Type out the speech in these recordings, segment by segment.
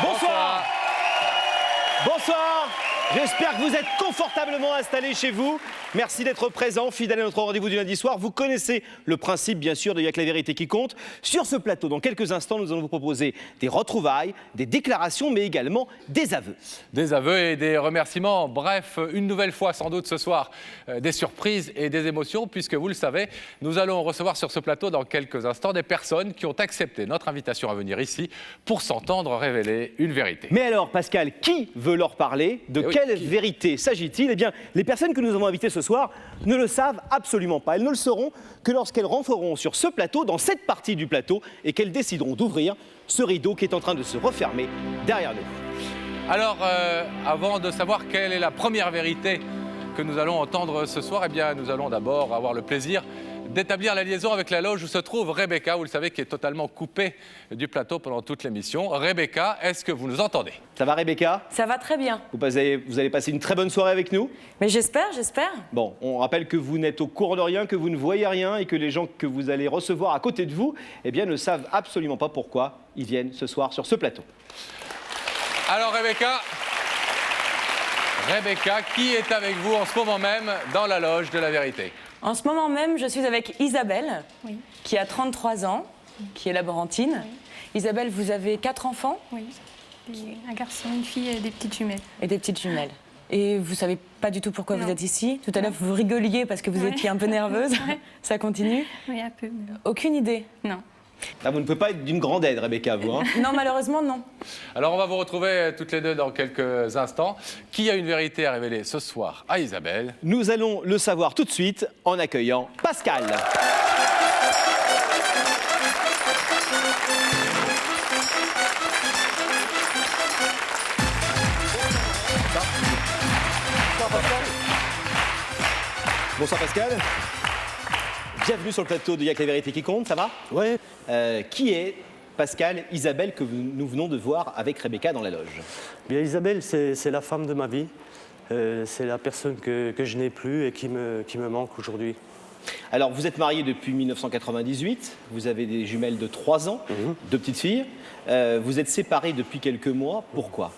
Bonsoir. Bonsoir. J'espère que vous êtes confortablement installés chez vous. Merci d'être présents, fidèles à notre rendez-vous du lundi soir. Vous connaissez le principe, bien sûr, de Y'a que la vérité qui compte. Sur ce plateau, dans quelques instants, nous allons vous proposer des retrouvailles, des déclarations, mais également des aveux. Des aveux et des remerciements. Bref, une nouvelle fois, sans doute ce soir, des surprises et des émotions, puisque vous le savez, nous allons recevoir sur ce plateau dans quelques instants des personnes qui ont accepté notre invitation à venir ici pour s'entendre révéler une vérité. Mais alors, Pascal, qui veut leur parler? De quelle vérité s'agit-il? Eh bien, les personnes que nous avons invitées ce soir ne le savent absolument pas. Elles ne le sauront que lorsqu'elles rentreront sur ce plateau, dans cette partie du plateau, et qu'elles décideront d'ouvrir ce rideau qui est en train de se refermer derrière nous. Alors, avant de savoir quelle est la première vérité que nous allons entendre ce soir, eh bien, nous allons d'abord avoir le plaisir d'établir la liaison avec la loge où se trouve Rebecca, vous le savez, qui est totalement coupée du plateau pendant toute l'émission. Rebecca, est-ce que vous nous entendez? Ça va, Rebecca? Ça va très bien. Vous allez passer une très bonne soirée avec nous? Mais j'espère. Bon, on rappelle que vous n'êtes au courant de rien, que vous ne voyez rien et que les gens que vous allez recevoir à côté de vous, eh bien, ne savent absolument pas pourquoi ils viennent ce soir sur ce plateau. Alors, Rebecca, qui est avec vous en ce moment même dans la loge de la vérité? En ce moment même, je suis avec Isabelle, Oui. qui a 33 ans, qui est laborantine. Oui. Isabelle, vous avez 4 enfants Oui, un garçon, une fille et des petites jumelles. et des petites jumelles. Et vous savez pas du tout pourquoi vous êtes ici. Tout à l'heure, vous rigoliez parce que vous étiez un peu nerveuse. Ouais. Ça continue? Oui, un peu. Mais... Aucune idée? Non. Ah, vous ne pouvez pas être d'une grande aide, Rebecca, vous. Hein. Non, malheureusement, non. Alors, on va vous retrouver toutes les deux dans quelques instants. Qui a une vérité à révéler ce soir à Isabelle? Nous allons le savoir tout de suite en accueillant Pascal. Bonsoir Pascal. Bienvenue sur le plateau de Y'a que la vérité qui compte, ça va? Ouais. Qui est Pascal, Isabelle que nous venons de voir avec Rebecca dans la loge? Bien, Isabelle, c'est la femme de ma vie. C'est la personne que je n'ai plus et qui me manque aujourd'hui. Alors, vous êtes marié depuis 1998, vous avez des jumelles de 3 ans, 2 petites filles. Vous êtes séparés depuis quelques mois, pourquoi?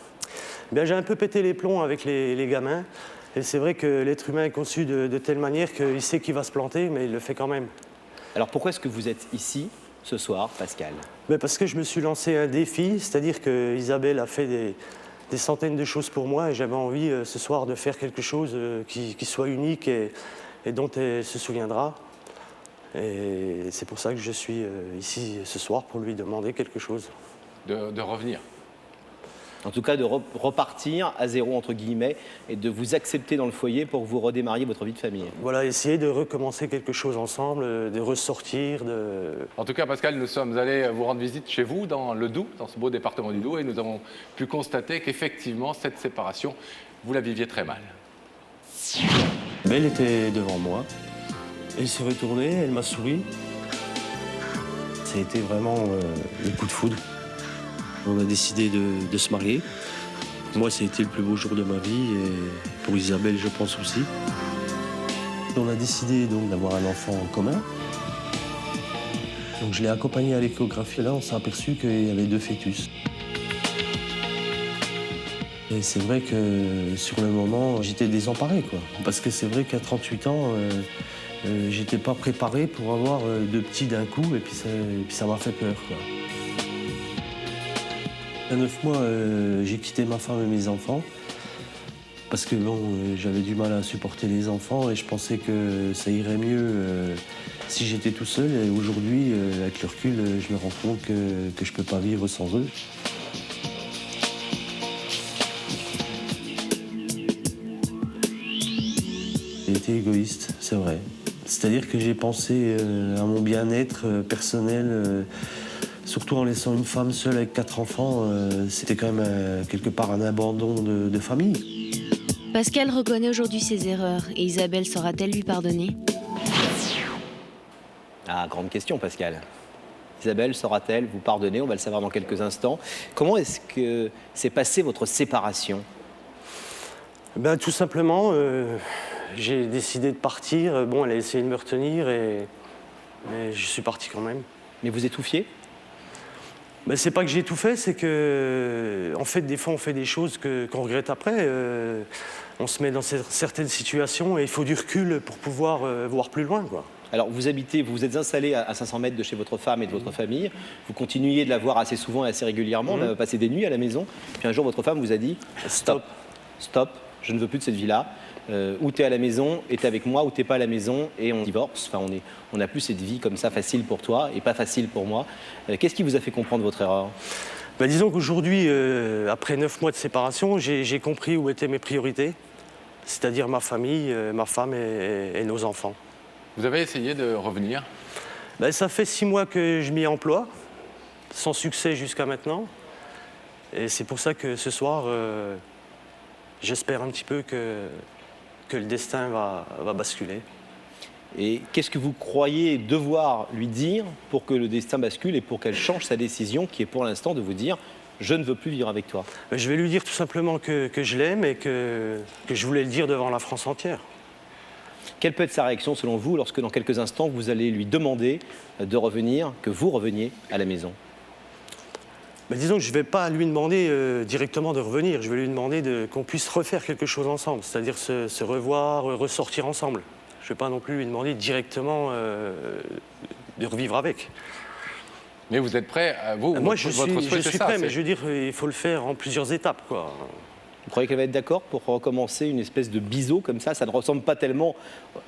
Bien, j'ai un peu pété les plombs avec les gamins. Et c'est vrai que l'être humain est conçu de telle manière qu'il sait qu'il va se planter, mais il le fait quand même. Alors, pourquoi est-ce que vous êtes ici ce soir, Pascal? Mais parce que je me suis lancé un défi, c'est-à-dire que Isabelle a fait des centaines de choses pour moi et j'avais envie ce soir de faire quelque chose qui soit unique et dont elle se souviendra. Et c'est pour ça que je suis ici ce soir pour lui demander quelque chose. De revenir. En tout cas, de repartir à zéro, entre guillemets, et de vous accepter dans le foyer pour que vous redémarriez votre vie de famille. Voilà, essayer de recommencer quelque chose ensemble, de ressortir, En tout cas, Pascal, nous sommes allés vous rendre visite chez vous, dans le Doubs, dans ce beau département du Doubs, et nous avons pu constater qu'effectivement, cette séparation, vous la viviez très mal. Elle était devant moi. Elle s'est retournée, elle m'a souri. Ça a été vraiment le coup de foudre. On a décidé de se marier. Moi, ça a été le plus beau jour de ma vie et pour Isabelle, je pense aussi. On a décidé donc d'avoir un enfant en commun. Donc je l'ai accompagné à l'échographie. Là, on s'est aperçu qu'il y avait 2 fœtus. Et c'est vrai que sur le moment, j'étais désemparé, quoi. Parce que c'est vrai qu'à 38 ans, j'étais pas préparé pour avoir 2 petits d'un coup et puis ça m'a fait peur, quoi. À 9 mois, j'ai quitté ma femme et mes enfants parce que bon, j'avais du mal à supporter les enfants et je pensais que ça irait mieux si j'étais tout seul. Et aujourd'hui, avec le recul, je me rends compte que je peux pas vivre sans eux. J'ai été égoïste, c'est vrai. C'est-à-dire que j'ai pensé à mon bien-être personnel, surtout en laissant une femme seule avec 4 enfants. C'était quand même quelque part un abandon de famille. Pascal reconnaît aujourd'hui ses erreurs et Isabelle saura-t-elle lui pardonner? Ah, grande question, Pascal. Isabelle saura-t-elle vous pardonner? On va le savoir dans quelques instants. Comment est-ce que s'est passée votre séparation? Ben, tout simplement, j'ai décidé de partir. Bon, elle a essayé de me retenir, mais je suis parti quand même. Mais vous étouffiez? Ben, c'est pas que j'ai tout fait, c'est que, en fait, des fois, on fait des choses qu'on regrette après. On se met dans certaines situations et il faut du recul pour pouvoir voir plus loin, quoi. Alors, vous êtes installé à 500 mètres de chez votre femme et de votre famille. Vous continuiez de la voir assez souvent et assez régulièrement. On a passé des nuits à la maison. Puis un jour, votre femme vous a dit « Stop, stop, je ne veux plus de cette vie-là. Ou tu es à la maison et tu es avec moi, ou tu n'es pas à la maison et on divorce. Enfin, on n'a plus cette vie comme ça facile pour toi et pas facile pour moi. » Qu'est-ce qui vous a fait comprendre votre erreur? Ben, disons qu'aujourd'hui, après 9 mois de séparation, j'ai compris où étaient mes priorités. C'est-à-dire ma famille, ma femme et nos enfants. Vous avez essayé de revenir? Ben, ça fait 6 mois que je m'y emploie, sans succès jusqu'à maintenant. Et c'est pour ça que ce soir, j'espère un petit peu que le destin va basculer. Et qu'est-ce que vous croyez devoir lui dire pour que le destin bascule et pour qu'elle change sa décision qui est pour l'instant de vous dire « je ne veux plus vivre avec toi ». Je vais lui dire tout simplement que je l'aime et que je voulais le dire devant la France entière. Quelle peut être sa réaction selon vous lorsque dans quelques instants vous allez lui demander de revenir, que vous reveniez à la maison? Mais disons que je ne vais pas lui demander directement de revenir, je vais lui demander qu'on puisse refaire quelque chose ensemble, c'est-à-dire se revoir, ressortir ensemble. Je ne vais pas non plus lui demander directement de revivre avec. Mais vous êtes prêt, vous? Moi, je suis prêt, mais c'est... je veux dire, il faut le faire en plusieurs étapes, quoi. Vous croyez qu'elle va être d'accord pour recommencer une espèce de biseau comme ça? Ça ne ressemble pas tellement.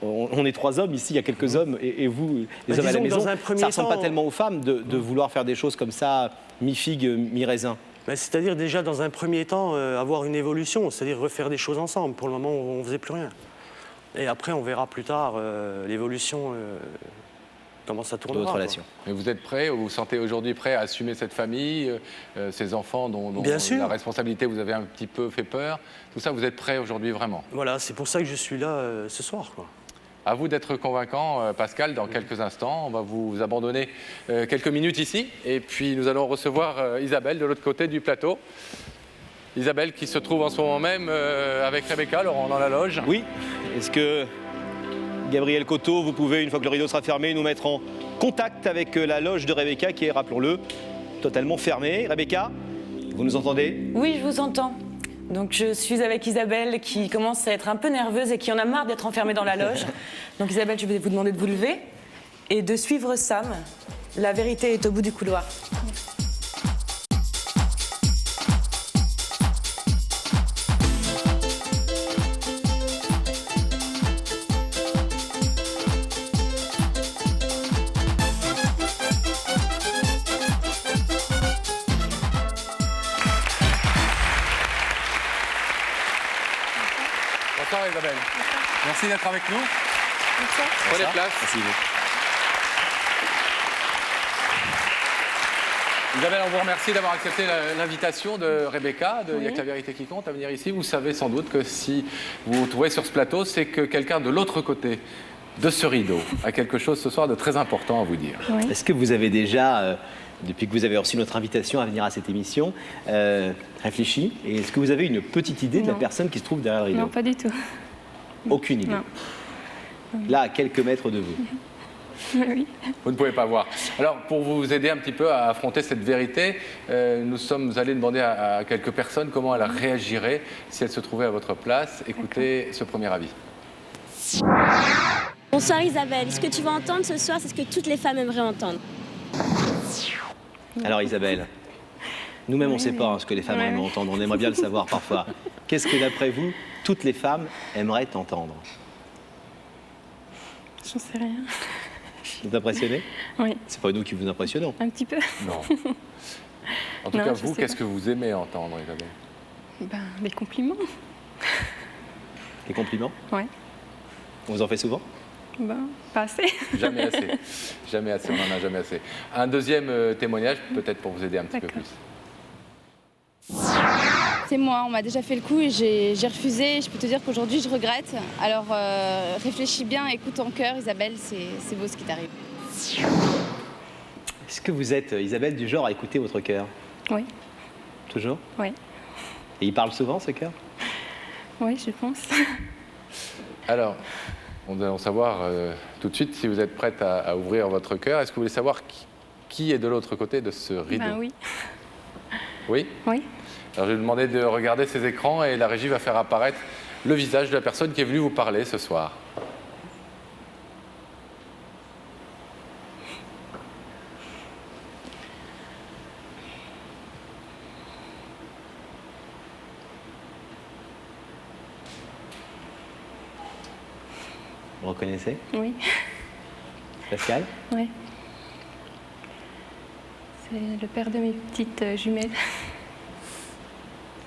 On est 3 hommes ici, il y a quelques hommes, et vous, les hommes à la maison, ça ne ressemble pas tellement aux femmes de vouloir faire des choses comme ça, mi-figue, mi-raisin. C'est-à-dire déjà, dans un premier temps, avoir une évolution, c'est-à-dire refaire des choses ensemble. Pour le moment, on ne faisait plus rien. Et après, on verra plus tard l'évolution, comment ça tournera. De votre relation. Mais vous êtes prêt, vous vous sentez aujourd'hui prêt à assumer cette famille, ces enfants dont Bien sûr. La responsabilité vous avez un petit peu fait peur? Tout ça, vous êtes prêt aujourd'hui vraiment? Voilà, c'est pour ça que je suis là ce soir, quoi. À vous d'être convaincant, Pascal. Dans quelques instants, on va vous abandonner quelques minutes ici. Et puis, nous allons recevoir Isabelle de l'autre côté du plateau. Isabelle qui se trouve en ce moment même avec Rebecca, Laurent, dans la loge. Oui. Est-ce que, Gabriel Coteau, vous pouvez, une fois que le rideau sera fermé, nous mettre en contact avec la loge de Rebecca qui est, rappelons-le, totalement fermée. Rebecca, vous nous entendez? Oui, je vous entends. Donc je suis avec Isabelle qui commence à être un peu nerveuse et qui en a marre d'être enfermée dans la loge. Donc Isabelle, je vais vous demander de vous lever et de suivre Sam. La vérité est au bout du couloir. Bonsoir Isabelle. Merci d'être avec nous. Prenez place. Merci. Isabelle, on vous remercie d'avoir accepté l'invitation de Rebecca, de Y'a que la vérité qui compte, à venir ici. Vous savez sans doute que si vous vous trouvez sur ce plateau, c'est que quelqu'un de l'autre côté de ce rideau a quelque chose ce soir de très important à vous dire. Oui. Est-ce que vous avez déjà, depuis que vous avez reçu notre invitation à venir à cette émission, réfléchi? Et est-ce que vous avez une petite idée de la Non. personne qui se trouve derrière le rideau? Non, pas du tout. Aucune idée. Non. Là, à quelques mètres de vous. Oui. Vous ne pouvez pas voir. Alors, pour vous aider un petit peu à affronter cette vérité, nous sommes allés demander à quelques personnes comment elles réagiraient si elles se trouvaient à votre place. Écoutez ce premier avis. Bonsoir Isabelle, ce que tu vas entendre ce soir, c'est ce que toutes les femmes aimeraient entendre. Alors Isabelle, nous-mêmes on ne sait pas ce que les femmes Ouais, aiment ouais. entendre, on aimerait bien le savoir parfois. Qu'est-ce que d'après vous, toutes les femmes aimeraient entendre? J'en sais rien. Vous êtes impressionné? Oui, C'est pas nous qui vous impressionnons. un petit peu. Non. En tout Non, cas, je vous, sais qu'est-ce pas. que vous aimez entendre, Isabelle? Ben, des compliments. Les compliments? Ouais. On vous en fait souvent? Ben, pas assez. Jamais assez. Jamais assez, on n'en a jamais assez. Un deuxième témoignage, peut-être pour vous aider un petit peu D'accord. plus. C'est moi, on m'a déjà fait le coup et j'ai refusé. Je peux te dire qu'aujourd'hui, je regrette. Alors, réfléchis bien, écoute ton cœur, Isabelle, c'est beau ce qui t'arrive. Est-ce que vous êtes, Isabelle, du genre à écouter votre cœur? Oui, Toujours? oui, Et il parle souvent, ce cœur? oui, je pense. Alors, nous allons savoir tout de suite si vous êtes prête à ouvrir votre cœur. Est-ce que vous voulez savoir qui est de l'autre côté de ce rideau? Ben oui, Oui? oui. Alors, je vais vous demander de regarder ces écrans et la régie va faire apparaître le visage de la personne qui est venue vous parler ce soir. Vous reconnaissez? Oui, Pascal? oui. C'est le père de mes petites jumelles.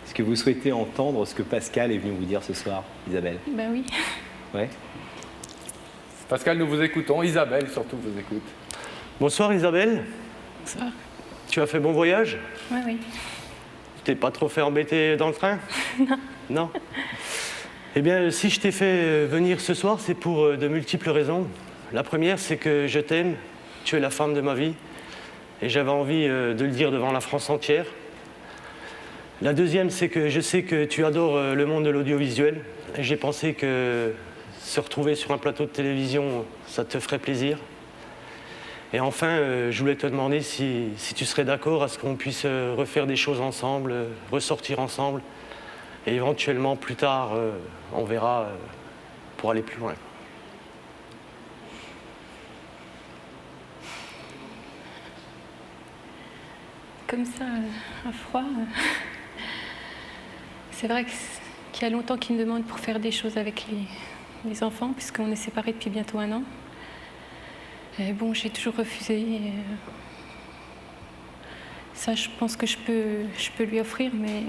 Est-ce que vous souhaitez entendre ce que Pascal est venu vous dire ce soir, Isabelle? Ben oui. Ouais. Pascal, nous vous écoutons. Isabelle, surtout, vous écoute. Bonsoir Isabelle, Bonsoir. tu as fait bon voyage? Oui, oui. Tu t'es pas trop fait embêter dans le train? Non. Non? Eh bien, si je t'ai fait venir ce soir, c'est pour de multiples raisons. La première, c'est que je t'aime, tu es la femme de ma vie, et j'avais envie de le dire devant la France entière. La deuxième, c'est que je sais que tu adores le monde de l'audiovisuel, et j'ai pensé que se retrouver sur un plateau de télévision, ça te ferait plaisir. Et enfin, je voulais te demander si tu serais d'accord à ce qu'on puisse refaire des choses ensemble, ressortir ensemble. Et éventuellement, plus tard, on verra pour aller plus loin. Comme ça, à froid. C'est vrai qu'il y a longtemps qu'il me demande pour faire des choses avec les enfants, puisqu'on est séparés depuis bientôt 1 an. Et bon, j'ai toujours refusé. Et, ça, je pense que je peux lui offrir, mais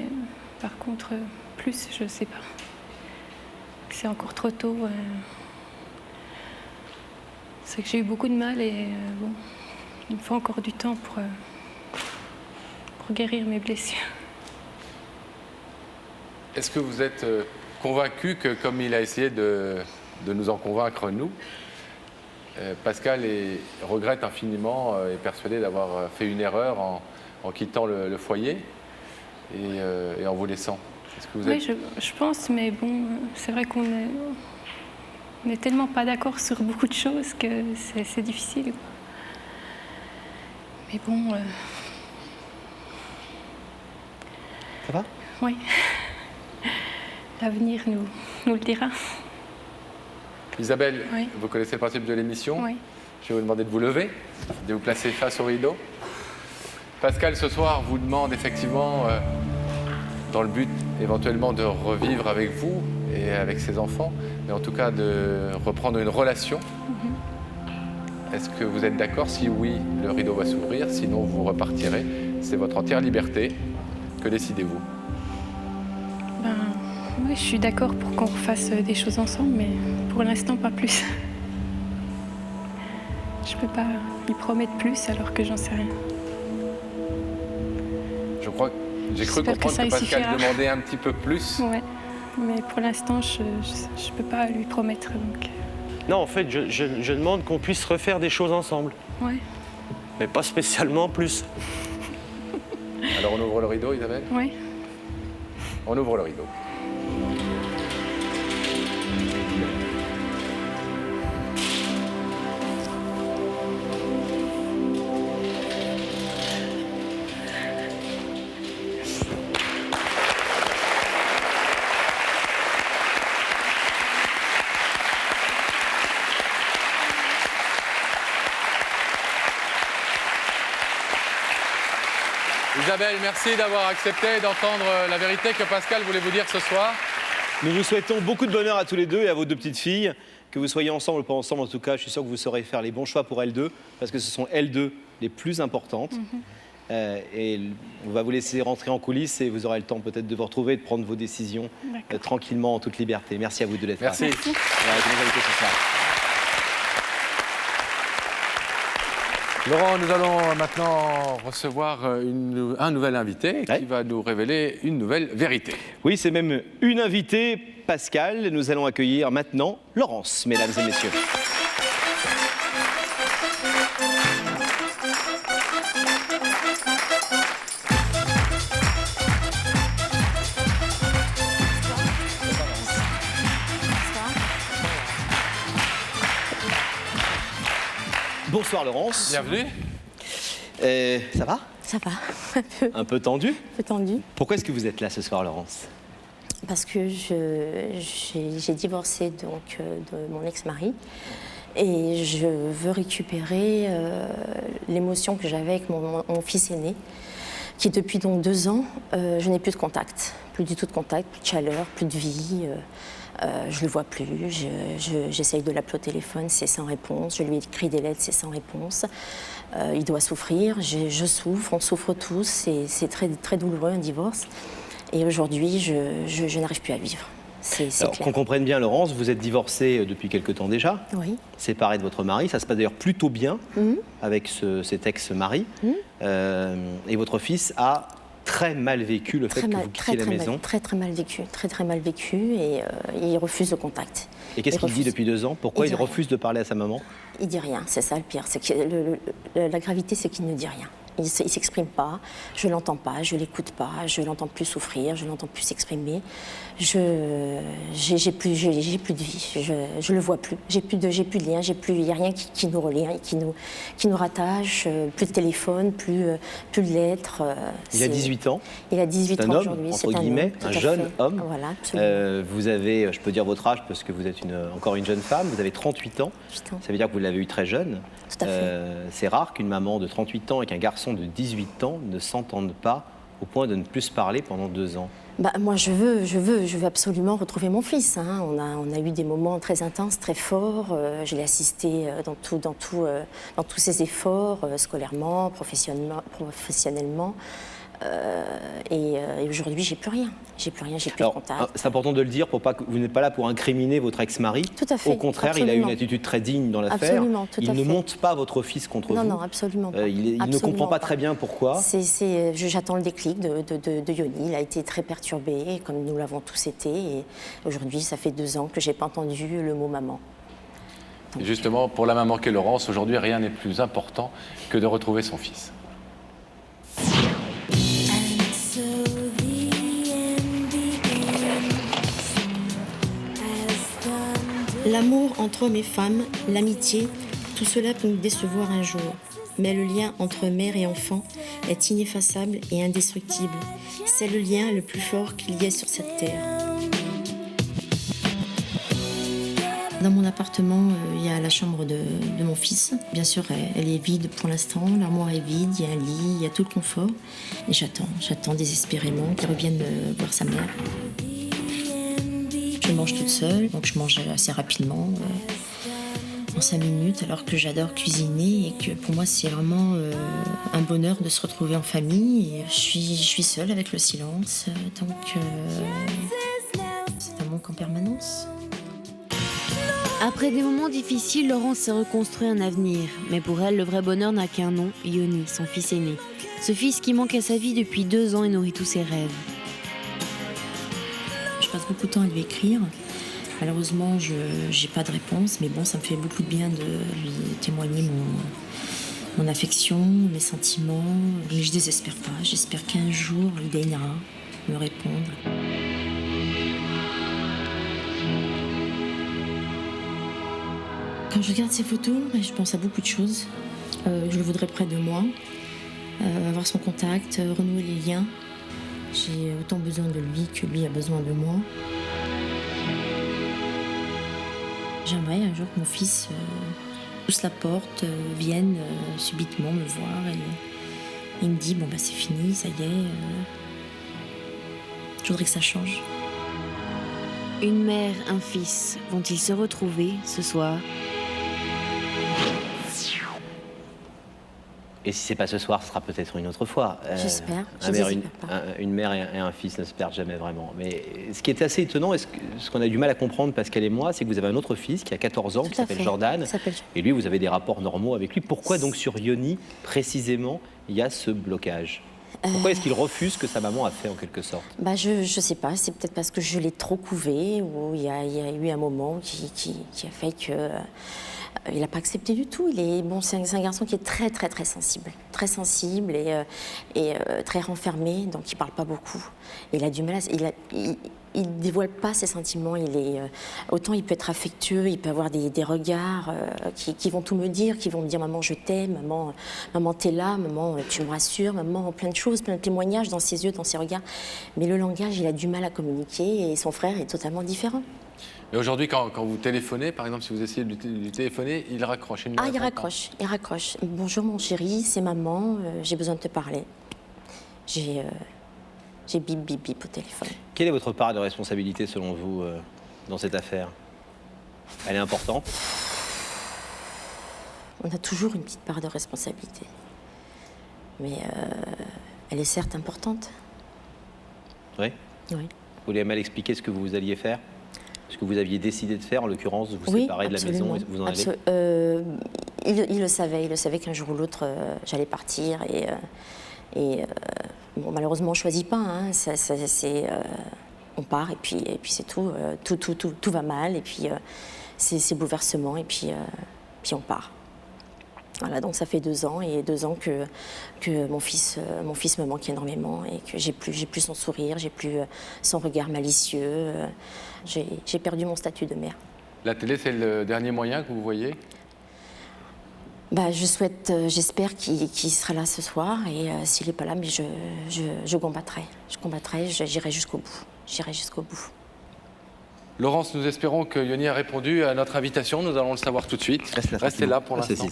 par contre, plus, je ne sais pas. C'est encore trop tôt. C'est que j'ai eu beaucoup de mal et bon, il me faut encore du temps pour guérir mes blessures. Est-ce que vous êtes convaincu que, comme il a essayé de nous en convaincre, nous, Pascal regrette infiniment, est persuadé d'avoir fait une erreur en quittant le foyer et en vous laissant? Est-ce que vous êtes... Oui, je pense, mais bon, c'est vrai qu'on est tellement pas d'accord sur beaucoup de choses que c'est difficile. Mais bon... Ça va? Oui. L'avenir nous le dira. Isabelle, Oui. vous connaissez le principe de l'émission? Oui. Je vais vous demander de vous lever, de vous placer face au rideau. Pascal, ce soir, vous demande effectivement, dans le but éventuellement de revivre avec vous et avec ses enfants, mais en tout cas de reprendre une relation. Est-ce que vous êtes d'accord? Si oui, le rideau va s'ouvrir, sinon vous repartirez. C'est votre entière liberté. Que décidez-vous? Ben, oui, je suis d'accord pour qu'on refasse des choses ensemble, mais pour l'instant, pas plus. Je peux pas lui promettre plus alors que j'en sais rien. Je crois que j'ai cru J'espère que comprendre ça que Pascal suffira. demandait un petit peu plus. Ouais, mais pour l'instant, je peux pas lui promettre, donc... Non, en fait, je demande qu'on puisse refaire des choses ensemble, Ouais, mais pas spécialement plus. Alors on ouvre le rideau, Isabelle? ouais. On ouvre le rideau. Isabelle, merci d'avoir accepté d'entendre la vérité que Pascal voulait vous dire ce soir. Nous vous souhaitons beaucoup de bonheur à tous les deux et à vos 2 petites filles. Que vous soyez ensemble ou pas ensemble, en tout cas, je suis sûr que vous saurez faire les bons choix pour elles deux, parce que ce sont elles deux les plus importantes. Et on va vous laisser rentrer en coulisses et vous aurez le temps peut-être de vous retrouver et de prendre vos décisions tranquillement, en toute liberté. Merci à vous de l'être. Merci. Avec nos invités ce soir. Laurent, nous allons maintenant recevoir un nouvel invité qui va nous révéler une nouvelle vérité. Oui, c'est même une invitée, Pascal. Nous allons accueillir maintenant Laurence, mesdames et messieurs. Bonsoir Laurence. Bienvenue. Ça va? Ça va, Un peu tendu? un peu tendu. Pourquoi est-ce que vous êtes là ce soir, Laurence? Parce que j'ai divorcé donc, de mon ex-mari et je veux récupérer l'émotion que j'avais avec mon fils aîné, qui depuis donc 2 ans, je n'ai plus de contact, plus du tout de contact, plus de chaleur, plus de vie. Je ne le vois plus, j'essaye de l'appeler au téléphone, c'est sans réponse, je lui écris des lettres, c'est sans réponse. Il doit souffrir, je souffre, on souffre tous, c'est très, très douloureux un divorce. Et aujourd'hui, je n'arrive plus à vivre, c'est Alors, clair. qu'on comprenne bien, Laurence, vous êtes divorcée depuis quelque temps déjà, Oui. séparée de votre mari, ça se passe d'ailleurs plutôt bien avec cet ex-mari. Et votre fils a très mal vécu le fait que vous quittiez la maison. Très mal vécu, très mal vécu et il refuse le contact. Et qu'est-ce qu'il dit depuis 2 ans? Pourquoi Il il dit refuse de parler à sa maman? Il dit rien, c'est ça le pire. C'est que la gravité, c'est qu'il ne dit rien. Il ne s'exprime pas, je l'entends pas, je l'écoute pas, je l'entends plus souffrir, je l'entends plus s'exprimer. J'ai plus de vie, je le vois plus. J'ai plus de lien, il y a rien qui nous relie, qui nous rattache. Plus de téléphone, plus de lettres. Il a 18 ans. Il a 18 ans aujourd'hui. C'est un homme, entre guillemets, un jeune homme. Voilà, absolument. Vous avez, je peux dire votre âge parce que vous êtes encore une jeune femme, vous avez 38 ans. 38 ans. Ça veut dire que vous l'avez eu très jeune. Tout à fait. C'est rare qu'une maman de 38 ans et qu'un garçon de 18 ans ne s'entendent pas au point de ne plus se parler pendant 2 ans. Bah, moi, je veux absolument retrouver mon fils. Hein. On a eu des moments très intenses, très forts. Je l'ai assisté dans tous ses efforts, scolairement, professionnellement. Et aujourd'hui, j'ai plus rien. J'ai plus de contact. C'est important de le dire pour pas que vous n'êtes pas là pour incriminer votre ex-mari. Tout à fait. Au contraire, absolument. il a eu une attitude très digne dans l'affaire. Absolument, tout à Il ne fait. monte pas votre fils contre vous. Non, absolument pas. Il ne comprend pas très bien pourquoi. J'attends le déclic de Yoni. Il a été très perturbé, comme nous l'avons tous été. Et aujourd'hui, ça fait 2 ans que j'ai pas entendu le mot maman. Et justement, pour la maman qu'est Laurence, aujourd'hui, rien n'est plus important que de retrouver son fils. L'amour entre hommes et femmes, l'amitié, tout cela peut nous décevoir un jour. Mais le lien entre mère et enfant est ineffaçable et indestructible. C'est le lien le plus fort qu'il y ait sur cette terre. Dans mon appartement, il y a la chambre de mon fils. Bien sûr, elle est vide pour l'instant. L'armoire est vide, il y a un lit, il y a tout le confort. Et j'attends désespérément qu'il revienne voir sa mère. Je mange toute seule, donc je mange assez rapidement, en 5 minutes, alors que j'adore cuisiner et que pour moi c'est vraiment un bonheur de se retrouver en famille. Et je suis seule avec le silence, donc c'est un manque en permanence. Après des moments difficiles, Laurence s'est reconstruit un avenir. Mais pour elle, le vrai bonheur n'a qu'un nom, Yoni, son fils aîné. Ce fils qui manque à sa vie depuis 2 ans et nourrit tous ses rêves. Je passe beaucoup de temps à lui écrire. Malheureusement, je n'ai pas de réponse, mais bon, ça me fait beaucoup de bien de lui témoigner mon affection, mes sentiments. Mais je désespère pas. J'espère qu'un jour, il daignera me répondre. Quand je regarde ces photos, je pense à beaucoup de choses. Je le voudrais près de moi, avoir son contact, renouer les liens. J'ai autant besoin de lui que lui a besoin de moi. J'aimerais un jour que mon fils pousse la porte, vienne subitement me voir et il me dit « bon bah c'est fini, ça y est, je voudrais que ça change ». Une mère, un fils, vont-ils se retrouver ce soir? Et si c'est pas ce soir, ce sera peut-être une autre fois. J'espère. Une mère et un fils ne se perdent jamais vraiment. Mais ce qui est assez étonnant, et ce qu'on a du mal à comprendre, Pascal et moi, c'est que vous avez un autre fils qui a 14 ans, qui s'appelle Jordan. Et lui, vous avez des rapports normaux avec lui. Pourquoi donc sur Yoni, précisément, il y a ce blocage? Pourquoi est-ce qu'il refuse ce que sa maman a fait en quelque sorte? Je sais pas, c'est peut-être parce que je l'ai trop couvé, ou il y a eu un moment qui a fait que... il n'a pas accepté du tout. C'est un garçon qui est très sensible et très renfermé, donc il parle pas beaucoup. Il a du mal, il dévoile pas ses sentiments. Autant il peut être affectueux, il peut avoir des regards qui vont tout me dire, qui vont me dire maman je t'aime, maman t'es là, maman tu me rassures, maman plein de choses, plein de témoignages dans ses yeux, dans ses regards. Mais le langage, il a du mal à communiquer et son frère est totalement différent. Et aujourd'hui, quand vous téléphonez, par exemple, si vous essayez de lui téléphoner, il raccroche. Il raccroche. Bonjour mon chéri, c'est maman, j'ai besoin de te parler. J'ai bip bip bip au téléphone. Quelle est votre part de responsabilité selon vous dans cette affaire? Elle est importante? On a toujours une petite part de responsabilité. Mais elle est certes importante. Oui? Oui. Vous voulez mal expliquer ce que vous alliez faire? Ce que vous aviez décidé de faire, en l'occurrence, de vous séparer de la maison et vous en aller? Il le savait qu'un jour ou l'autre, j'allais partir. Bon, malheureusement, on ne choisit pas. Hein. On part et puis c'est tout. Tout va mal et puis c'est bouleversement et puis on part. Voilà, donc ça fait 2 ans et 2 ans que mon fils me manque énormément et que j'ai plus son sourire, j'ai plus son regard malicieux. J'ai perdu mon statut de mère. La télé, c'est le dernier moyen que vous voyez? J'espère qu'il sera là ce soir et s'il n'est pas là, mais je combattrai. J'irai jusqu'au bout. Laurence, nous espérons que Yoni a répondu à notre invitation. Nous allons le savoir tout de suite. Restez là pour l'instant.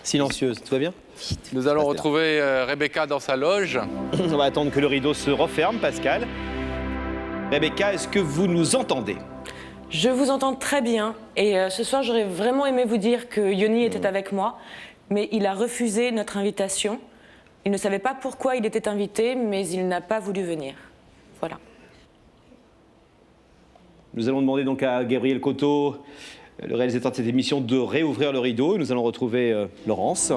Silencieuse, tout va bien? Nous allons retrouver Rebecca dans sa loge. On va attendre que le rideau se referme, Pascal. Rebecca, est-ce que vous nous entendez? Je vous entends très bien et ce soir j'aurais vraiment aimé vous dire que Yoni était avec moi, mais il a refusé notre invitation. Il ne savait pas pourquoi il était invité, mais il n'a pas voulu venir. Voilà. Nous allons demander donc à Gabriel Coteau, le réalisateur de cette émission, de réouvrir le rideau. Nous allons retrouver Laurence.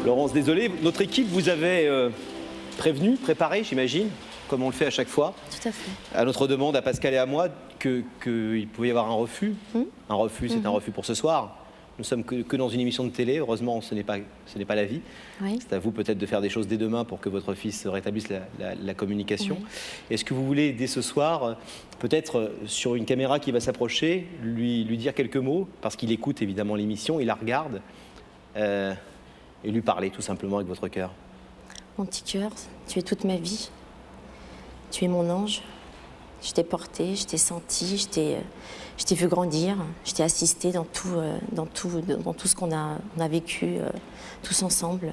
Laurence, désolé, notre équipe vous avait prévenu, préparé, j'imagine, comme on le fait à chaque fois. Tout à fait. À notre demande, à Pascal et à moi, qu'il pouvait y avoir un refus. Un refus, c'est un refus pour ce soir. Nous sommes que dans une émission de télé. Heureusement, ce n'est pas la vie. Oui. C'est à vous peut-être de faire des choses dès demain pour que votre fils rétablisse la communication. Oui. Est-ce que vous voulez, dès ce soir, peut-être sur une caméra qui va s'approcher, lui dire quelques mots, parce qu'il écoute évidemment l'émission, il la regarde, et lui parler tout simplement avec votre cœur? Mon petit cœur, tu es toute ma vie. Tu es mon ange. Je t'ai porté, je t'ai senti, je t'ai vu grandir, je t'ai assisté dans tout ce qu'on a vécu tous ensemble.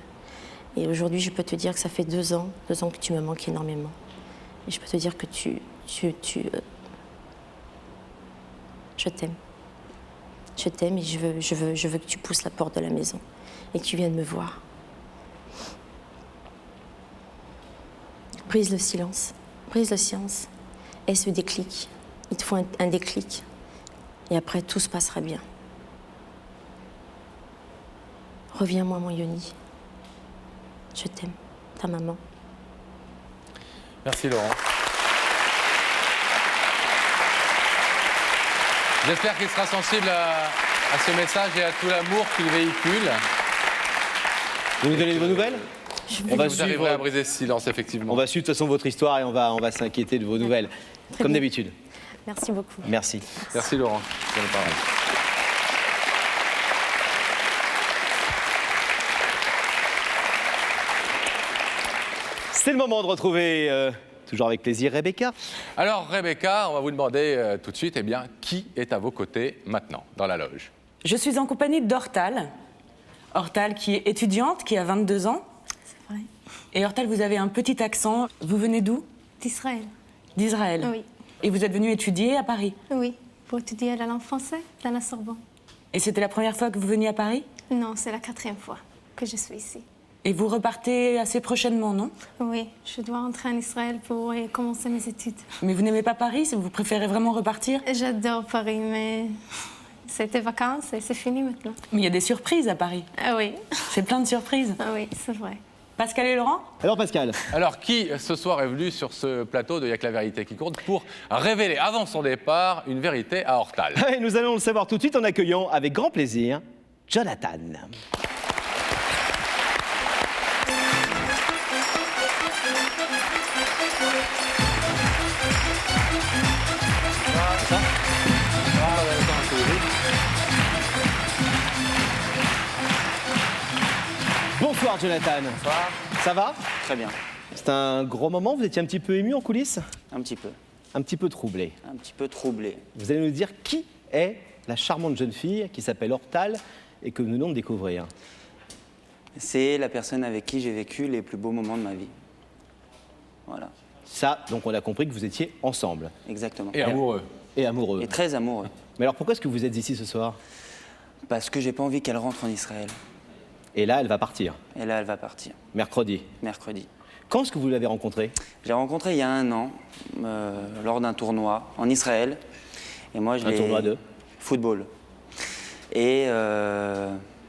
Et aujourd'hui, je peux te dire que ça fait 2 ans que tu me manques énormément. Et je peux te dire que je t'aime. Je t'aime et je veux que tu pousses la porte de la maison et que tu viennes me voir. Brise le silence. Et ce déclic, il te faut un déclic. Et après, tout se passera bien. Reviens-moi, mon Yoni. Je t'aime, ta maman. Merci, Laurent. J'espère qu'il sera sensible à ce message et à tout l'amour qu'il véhicule. Vous nous donnez de vos nouvelles? Vous arriverez à briser ce silence, effectivement. On va suivre de toute façon votre histoire et on va s'inquiéter de vos nouvelles, comme d'habitude. Merci beaucoup. Merci. Merci Laurent. Bonne parole. C'est le moment de retrouver, toujours avec plaisir, Rebecca. Alors Rebecca, on va vous demander tout de suite, qui est à vos côtés maintenant, dans la loge? Je suis en compagnie d'Ortal. Ortal qui est étudiante, qui a 22 ans. C'est vrai. Et Ortal, vous avez un petit accent. Vous venez d'où? D'Israël. D'Israël? Oui. Et vous êtes venue étudier à Paris? Oui. pour étudier la langue française dans la Sorbonne. Et c'était la première fois que vous veniez à Paris? Non, c'est la 4e fois que je suis ici. Et vous repartez assez prochainement, non? Oui, je dois rentrer en Israël pour commencer mes études. Mais vous n'aimez pas Paris? Vous préférez vraiment repartir? J'adore Paris, mais c'était vacances et c'est fini maintenant. Mais il y a des surprises à Paris. Ah oui. C'est plein de surprises. Ah oui, c'est vrai. Pascal et Laurent? Alors Pascal, Alors, qui ce soir est venu sur ce plateau de Y'a que la vérité qui compte pour révéler avant son départ une vérité à Hortal? et nous allons le savoir tout de suite en accueillant avec grand plaisir Jonathan. Bonsoir Jonathan. Bonsoir. Ça va? Très bien. C'est un gros moment, vous étiez un petit peu ému en coulisses? Un petit peu. Un petit peu troublé. Un petit peu troublé. Vous allez nous dire qui est la charmante jeune fille qui s'appelle Hortal et que nous venons de découvrir. C'est la personne avec qui j'ai vécu les plus beaux moments de ma vie. Voilà. Ça, donc on a compris que vous étiez ensemble. Exactement. Et amoureux. Et amoureux. Et très amoureux. Mais alors pourquoi est-ce que vous êtes ici ce soir? Parce que j'ai pas envie qu'elle rentre en Israël. Et là, elle va partir. Et là, elle va partir. Mercredi. Mercredi. Quand est-ce que vous l'avez rencontrée? J'ai rencontré il y a 1 an, lors d'un tournoi en Israël. Et moi, Un tournoi de football. Et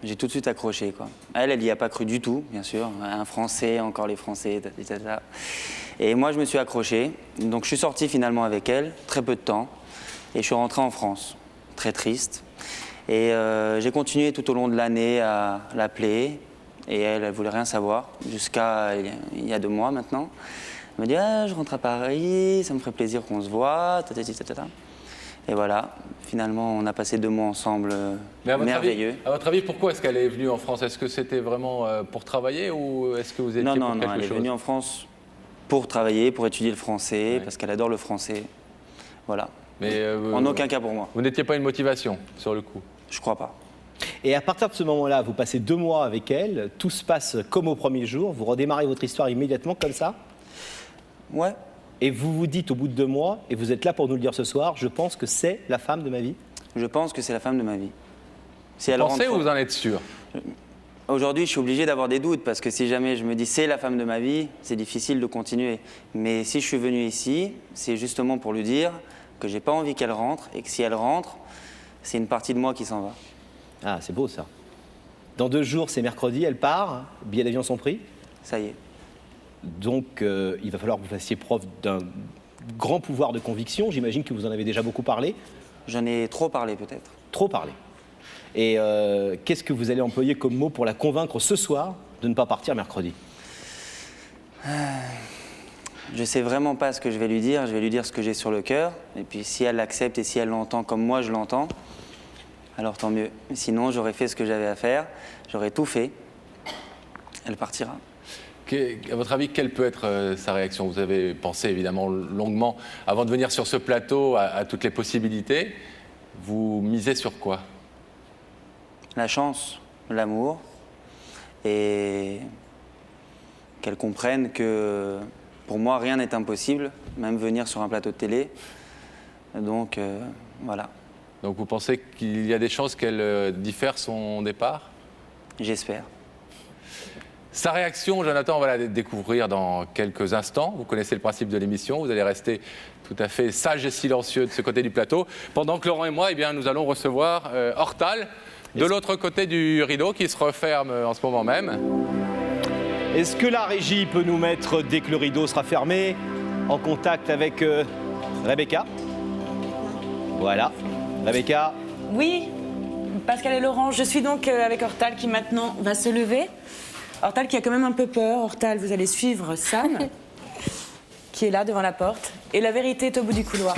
j'ai tout de suite accroché, quoi. Elle y a pas cru du tout, bien sûr. Un Français, encore les Français, etc. Et moi, je me suis accroché. Donc, je suis sorti finalement avec elle, très peu de temps. Et je suis rentré en France, très triste. Et j'ai continué tout au long de l'année à l'appeler. Et elle voulait rien savoir, jusqu'à il y a 2 mois maintenant. Elle me dit ah, je rentre à Paris, ça me ferait plaisir qu'on se voit. Et voilà, finalement, on a passé 2 mois ensemble, Mais merveilleux. À votre avis, pourquoi est-ce qu'elle est venue en France? Est-ce que c'était vraiment pour travailler ou est-ce que vous étiez Non, pour non, quelque non, elle est chose? venue en France pour travailler, pour étudier le français, parce qu'elle adore le français. Voilà. Mais En aucun cas pour moi. Vous n'étiez pas une motivation sur le coup? Je crois pas. Et à partir de ce moment-là, vous passez 2 mois avec elle, tout se passe comme au premier jour, vous redémarrez votre histoire immédiatement comme ça? Ouais. Et vous vous dites au bout de 2 mois, et vous êtes là pour nous le dire ce soir, je pense que c'est la femme de ma vie? Je pense que c'est la femme de ma vie. Si Vous elle pensez rentre- ou vous en êtes sûr? Aujourd'hui, je suis obligé d'avoir des doutes parce que si jamais je me dis c'est la femme de ma vie, c'est difficile de continuer. Mais si je suis venu ici, c'est justement pour lui dire que j'ai pas envie qu'elle rentre et que si elle rentre, c'est une partie de moi qui s'en va. Ah, c'est beau ça. Dans 2 jours, c'est mercredi, elle part, billets d'avion sont pris. Ça y est. Donc, il va falloir que vous fassiez preuve d'un grand pouvoir de conviction. J'imagine que vous en avez déjà beaucoup parlé. J'en ai trop parlé peut-être. Trop parlé. Et qu'est-ce que vous allez employer comme mot pour la convaincre ce soir de ne pas partir mercredi? Je sais vraiment pas ce que je vais lui dire ce que j'ai sur le cœur. Et puis si elle l'accepte et si elle l'entend comme moi je l'entends, alors tant mieux. Mais sinon, j'aurais fait ce que j'avais à faire, j'aurais tout fait. Elle partira. À votre avis, quelle peut être sa réaction? Vous avez pensé évidemment longuement, avant de venir sur ce plateau, à toutes les possibilités. Vous misez sur quoi? La chance, l'amour, et qu'elle comprenne que pour moi, rien n'est impossible, même venir sur un plateau de télé. Donc, voilà. Donc vous pensez qu'il y a des chances qu'elle diffère son départ? J'espère. Sa réaction, Jonathan, on va la découvrir dans quelques instants. Vous connaissez le principe de l'émission. Vous allez rester tout à fait sage et silencieux de ce côté du plateau. Pendant que Laurent et moi, eh bien, nous allons recevoir Hortal de l'autre côté du rideau qui se referme en ce moment même. Est-ce que la régie peut nous mettre, dès que le rideau sera fermé, en contact avec Rebecca? Voilà. Rebecca. Oui, Pascal et Laurent, je suis donc avec Hortal qui maintenant va se lever. Hortal qui a quand même un peu peur. Hortal, vous allez suivre Sam, qui est là devant la porte. Et la vérité est au bout du couloir.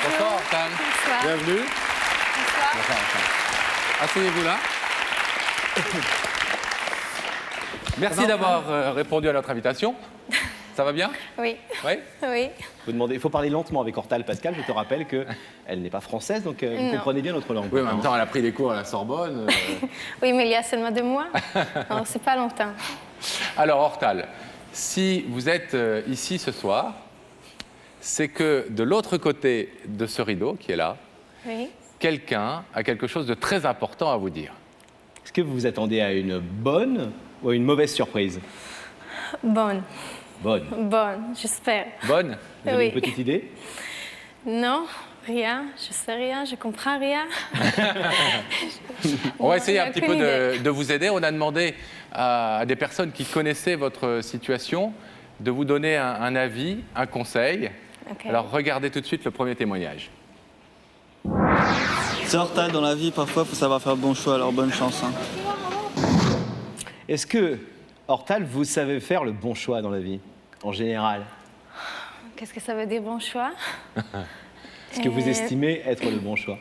Bonsoir, Hortal. Bienvenue. Bonsoir. Asseyez-vous là. Merci d'avoir répondu à notre invitation. Ça va bien? Oui. Oui. Oui. Il faut parler lentement avec Hortal, Pascal. Je te rappelle qu'elle n'est pas française, donc vous comprenez bien notre langue. Oui, en même temps, elle a pris des cours à la Sorbonne. Oui, mais il y a seulement 2 mois. Alors, c'est pas longtemps. Alors, Hortal, si vous êtes ici ce soir, c'est que de l'autre côté de ce rideau qui est là, Oui. quelqu'un a quelque chose de très important à vous dire. Est-ce que vous vous attendez à une bonne ou à une mauvaise surprise? Bonne. Bonne. Bonne, j'espère. Bonne? Vous avez Oui. une petite idée? Non, rien. Je sais rien, je comprends rien. On va essayer un Aucune petit peu idée. de vous aider. On a demandé à des personnes qui connaissaient votre situation de vous donner un avis, un conseil. Ok. Alors, regardez tout de suite le premier témoignage. C'est Hortal dans la vie, parfois, il faut savoir faire le bon choix, alors bonne chance. Hein. Est-ce que, Hortal, vous savez faire le bon choix dans la vie, en général? Qu'est-ce que ça veut dire bon choix? Est-ce que vous estimez être le bon choix?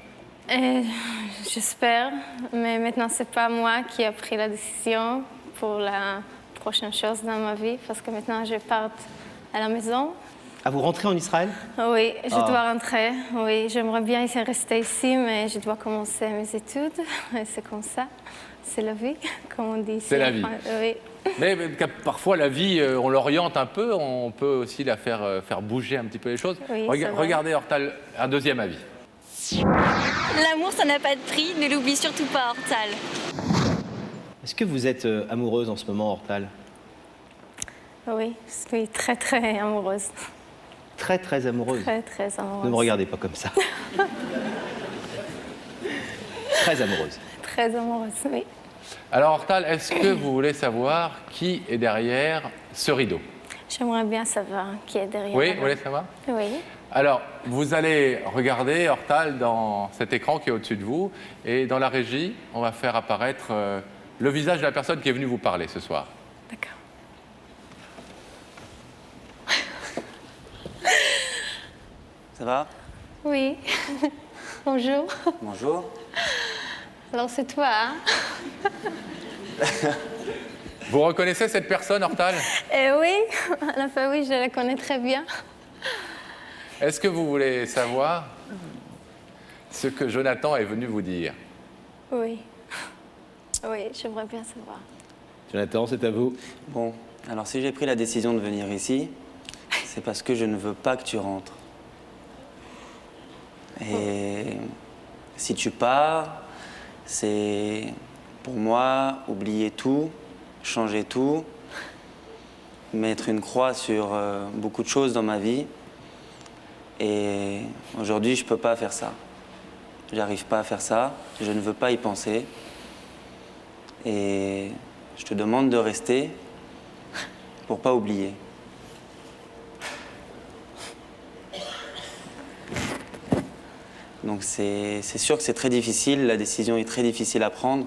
J'espère, mais maintenant c'est pas moi qui a pris la décision pour la prochaine chose dans ma vie, parce que maintenant je pars à la maison. Ah, vous rentrez en Israël? Oui, je dois rentrer. Oui, j'aimerais bien rester ici, mais je dois commencer mes études. C'est comme ça. C'est la vie, comme on dit ici. C'est la vie. Oui. Mais parfois, la vie, on l'oriente un peu. On peut aussi la faire bouger un petit peu les choses. Oui, c'est vrai. Regardez, Hortal, un deuxième avis. L'amour, ça n'a pas de prix. Ne l'oublie surtout pas, Hortal. Est-ce que vous êtes amoureuse en ce moment, Hortal? Oui, je suis très, très amoureuse. Très, très amoureuse? Très, très amoureuse. Ne me regardez pas comme ça. Très amoureuse. Très amoureuse, oui. Alors, Hortal, est-ce que vous voulez savoir qui est derrière ce rideau? J'aimerais bien savoir qui est derrière. Oui, vous voulez savoir? Oui. Alors, vous allez regarder, Hortal, dans cet écran qui est au-dessus de vous. Et dans la régie, on va faire apparaître le visage de la personne qui est venue vous parler ce soir. D'accord. Ça va? Oui. Bonjour. Bonjour. Alors c'est toi, hein? Vous reconnaissez cette personne, Hortal? Oui, à la fin, oui, je la connais très bien. Est-ce que vous voulez savoir ce que Jonathan est venu vous dire? Oui. Oui, j'aimerais bien savoir. Jonathan, c'est à vous. Bon, alors si j'ai pris la décision de venir ici, c'est parce que je ne veux pas que tu rentres. Et si tu pars, c'est pour moi oublier tout, changer tout, mettre une croix sur beaucoup de choses dans ma vie. Et aujourd'hui, je ne peux pas faire ça. J'arrive pas à faire ça, je ne veux pas y penser. Et je te demande de rester pour pas oublier. Donc c'est sûr que c'est très difficile, la décision est très difficile à prendre.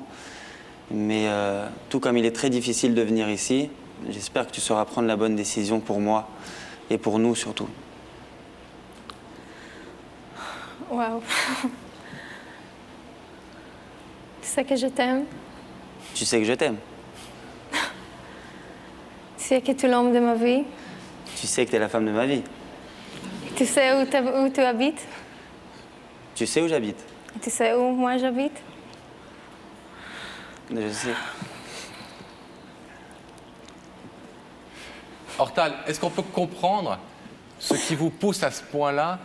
Mais tout comme il est très difficile de venir ici, j'espère que tu sauras prendre la bonne décision pour moi et pour nous surtout. Waouh. Tu sais que je t'aime. Tu sais que je t'aime. Tu sais que tu es l'homme de ma vie. Tu sais que tu es la femme de ma vie. Tu sais où tu habites. Tu sais où j'habite. Tu sais où moi j'habite. Je sais. Hortal, est-ce qu'on peut comprendre ce qui vous pousse à ce point-là,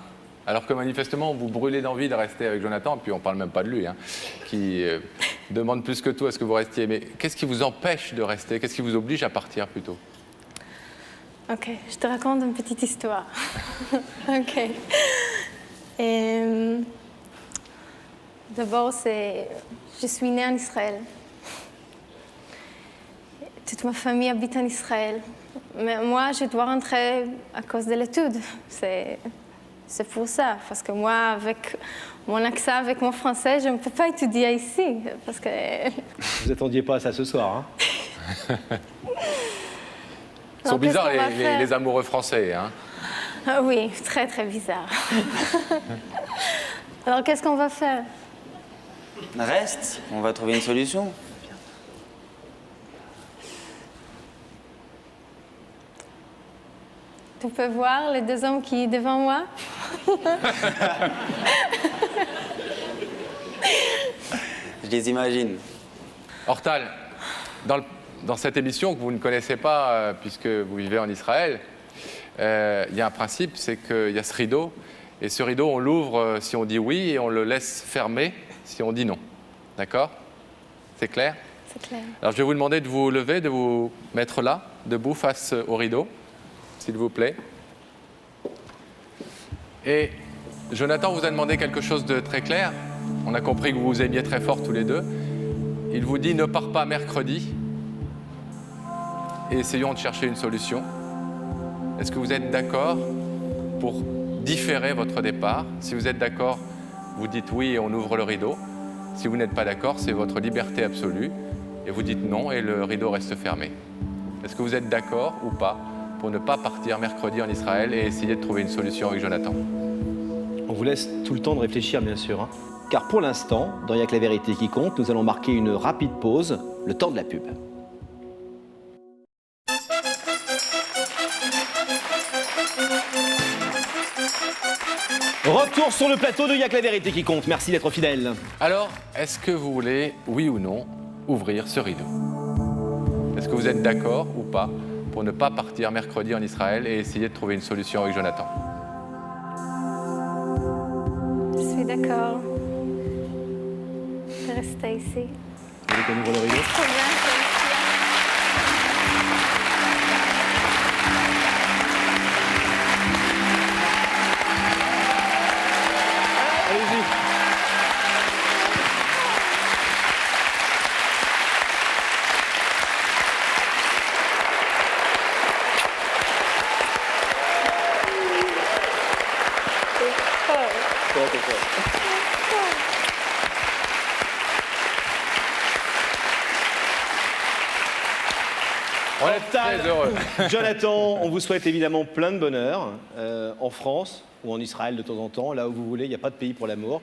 alors que manifestement vous brûlez d'envie de rester avec Jonathan, puis on ne parle même pas de lui, hein, qui demande plus que tout à ce que vous restiez. Mais qu'est-ce qui vous empêche de rester? Qu'est-ce qui vous oblige à partir plutôt? Ok, je te raconte une petite histoire. Ok. D'abord, je suis née en Israël. Toute ma famille habite en Israël. Mais moi, je dois rentrer à cause de l'étude. C'est pour ça. Parce que moi, avec mon accent, avec mon français, je ne peux pas étudier ici. Parce que... Vous attendiez pas à ça ce soir, hein? Ils sont bizarres, les amoureux français, hein? Ah oui, très, très bizarre. Alors, qu'est-ce qu'on va faire? Reste, on va trouver une solution. Tu peux voir les deux hommes qui sont devant moi. Je les imagine. Hortal, dans cette émission que vous ne connaissez pas puisque vous vivez en Israël, il y a un principe, c'est qu'il y a ce rideau. Et ce rideau, on l'ouvre si on dit oui et on le laisse fermer si on dit non. D'accord? C'est clair? C'est clair. Alors je vais vous demander de vous lever, de vous mettre là, debout face au rideau, s'il vous plaît. Et Jonathan vous a demandé quelque chose de très clair. On a compris que vous vous aimiez très fort tous les deux. Il vous dit ne pars pas mercredi et essayons de chercher une solution. Est-ce que vous êtes d'accord pour différer votre départ? Si vous êtes d'accord, vous dites oui et on ouvre le rideau. Si vous n'êtes pas d'accord, c'est votre liberté absolue et vous dites non et le rideau reste fermé. Est-ce que vous êtes d'accord ou pas pour ne pas partir mercredi en Israël et essayer de trouver une solution avec Jonathan? On vous laisse tout le temps de réfléchir, bien sûr. Hein. Car pour l'instant, dans Y'a que la vérité qui compte, nous allons marquer une rapide pause, le temps de la pub. Retour sur le plateau de Y'a que la vérité qui compte. Merci d'être fidèle. Alors, est-ce que vous voulez, oui ou non, ouvrir ce rideau? Est-ce que vous êtes d'accord ou pas pour ne pas partir mercredi en Israël et essayer de trouver une solution avec Jonathan? Je suis d'accord. Je vais rester ici. Vous voulez qu'on ouvre le rideau? Trop bien, Allez-y. On est très heureux. Jonathan, on vous souhaite évidemment plein de bonheur en France ou en Israël de temps en temps, là où vous voulez, il n'y a pas de pays pour l'amour.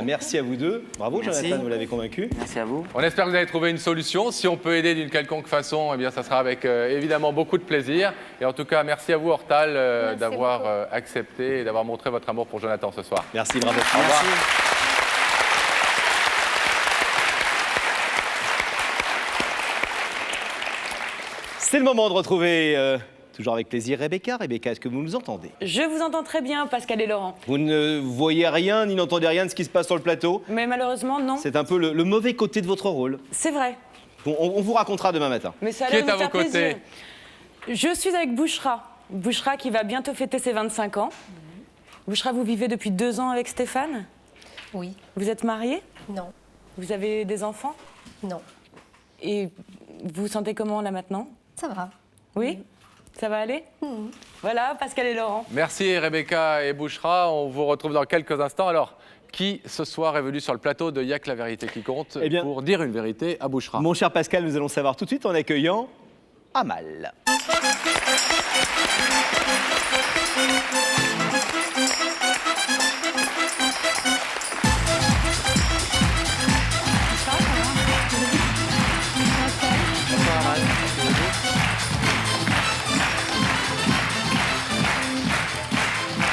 Merci à vous deux. Bravo Merci. Jonathan, vous l'avez convaincu. Merci à vous. On espère que vous avez trouvé une solution. Si on peut aider d'une quelconque façon, eh bien, ça sera avec évidemment beaucoup de plaisir. Et en tout cas, merci à vous, Hortal, d'avoir accepté et d'avoir montré votre amour pour Jonathan ce soir. Merci, bravo. Au revoir. C'est le moment de retrouver, toujours avec plaisir, Rebecca. Rebecca, est-ce que vous nous entendez? Je vous entends très bien, Pascal et Laurent. Vous ne voyez rien ni n'entendez rien de ce qui se passe sur le plateau? Mais malheureusement, non. C'est un peu le mauvais côté de votre rôle. C'est vrai. On vous racontera demain matin. Mais ça a Qui l'air est de à vous vos faire côtés? plaisir. Je suis avec Bouchra. Bouchra qui va bientôt fêter ses 25 ans. Bouchra, vous vivez depuis 2 ans avec Stéphane? Oui. Vous êtes mariée? Non. Vous avez des enfants? Non. Et vous vous sentez comment là maintenant? Ça va. Oui? Ça va aller? Voilà, Pascal et Laurent. Merci Rebecca et Bouchra. On vous retrouve dans quelques instants. Alors, qui ce soir est venu sur le plateau de Y'a que la vérité qui compte pour dire une vérité à Bouchra? Mon cher Pascal, nous allons savoir tout de suite en accueillant Amal.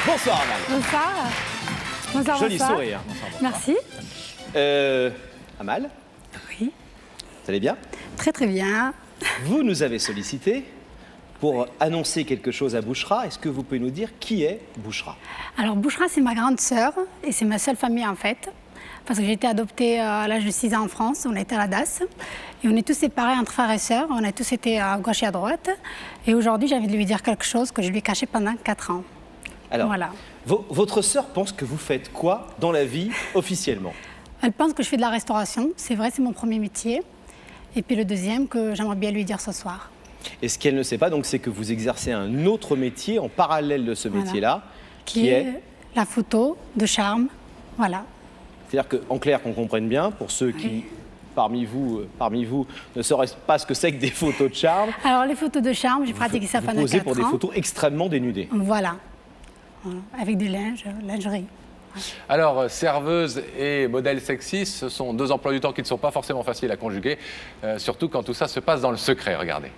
Bonsoir Amal. Bonsoir. Bonsoir, Joli bonsoir. sourire. Merci. Amal? Oui. Vous allez bien? Très très bien. Vous nous avez sollicité pour annoncer quelque chose à Bouchra. Est-ce que vous pouvez nous dire qui est Bouchra? Alors Bouchra, c'est ma grande sœur et c'est ma seule famille en fait. Parce que j'ai été adoptée à l'âge de 6 ans en France, on a été à la DAS. Et on est tous séparés entre frères et sœurs, on a tous été à gauche et à droite. Et aujourd'hui, j'ai envie de lui dire quelque chose que je lui ai caché pendant 4 ans. Alors, voilà. votre sœur pense que vous faites quoi dans la vie officiellement? Elle pense que je fais de la restauration, c'est vrai, c'est mon premier métier. Et puis le deuxième que j'aimerais bien lui dire ce soir. Et ce qu'elle ne sait pas, donc, c'est que vous exercez un autre métier en parallèle de ce Voilà. métier-là, Qui est la photo de charme, voilà. C'est-à-dire qu'en clair, qu'on comprenne bien, pour ceux qui, parmi vous, ne sauraient pas ce que c'est que des photos de charme, Alors les photos de charme, j'ai pratiqué ça vous pendant 4 ans. posez pour des photos extrêmement dénudées. Voilà. Voilà. Avec du linge, lingerie. Alors, serveuse et modèle sexy, ce sont 2 emplois du temps qui ne sont pas forcément faciles à conjuguer, surtout quand tout ça se passe dans le secret, regardez.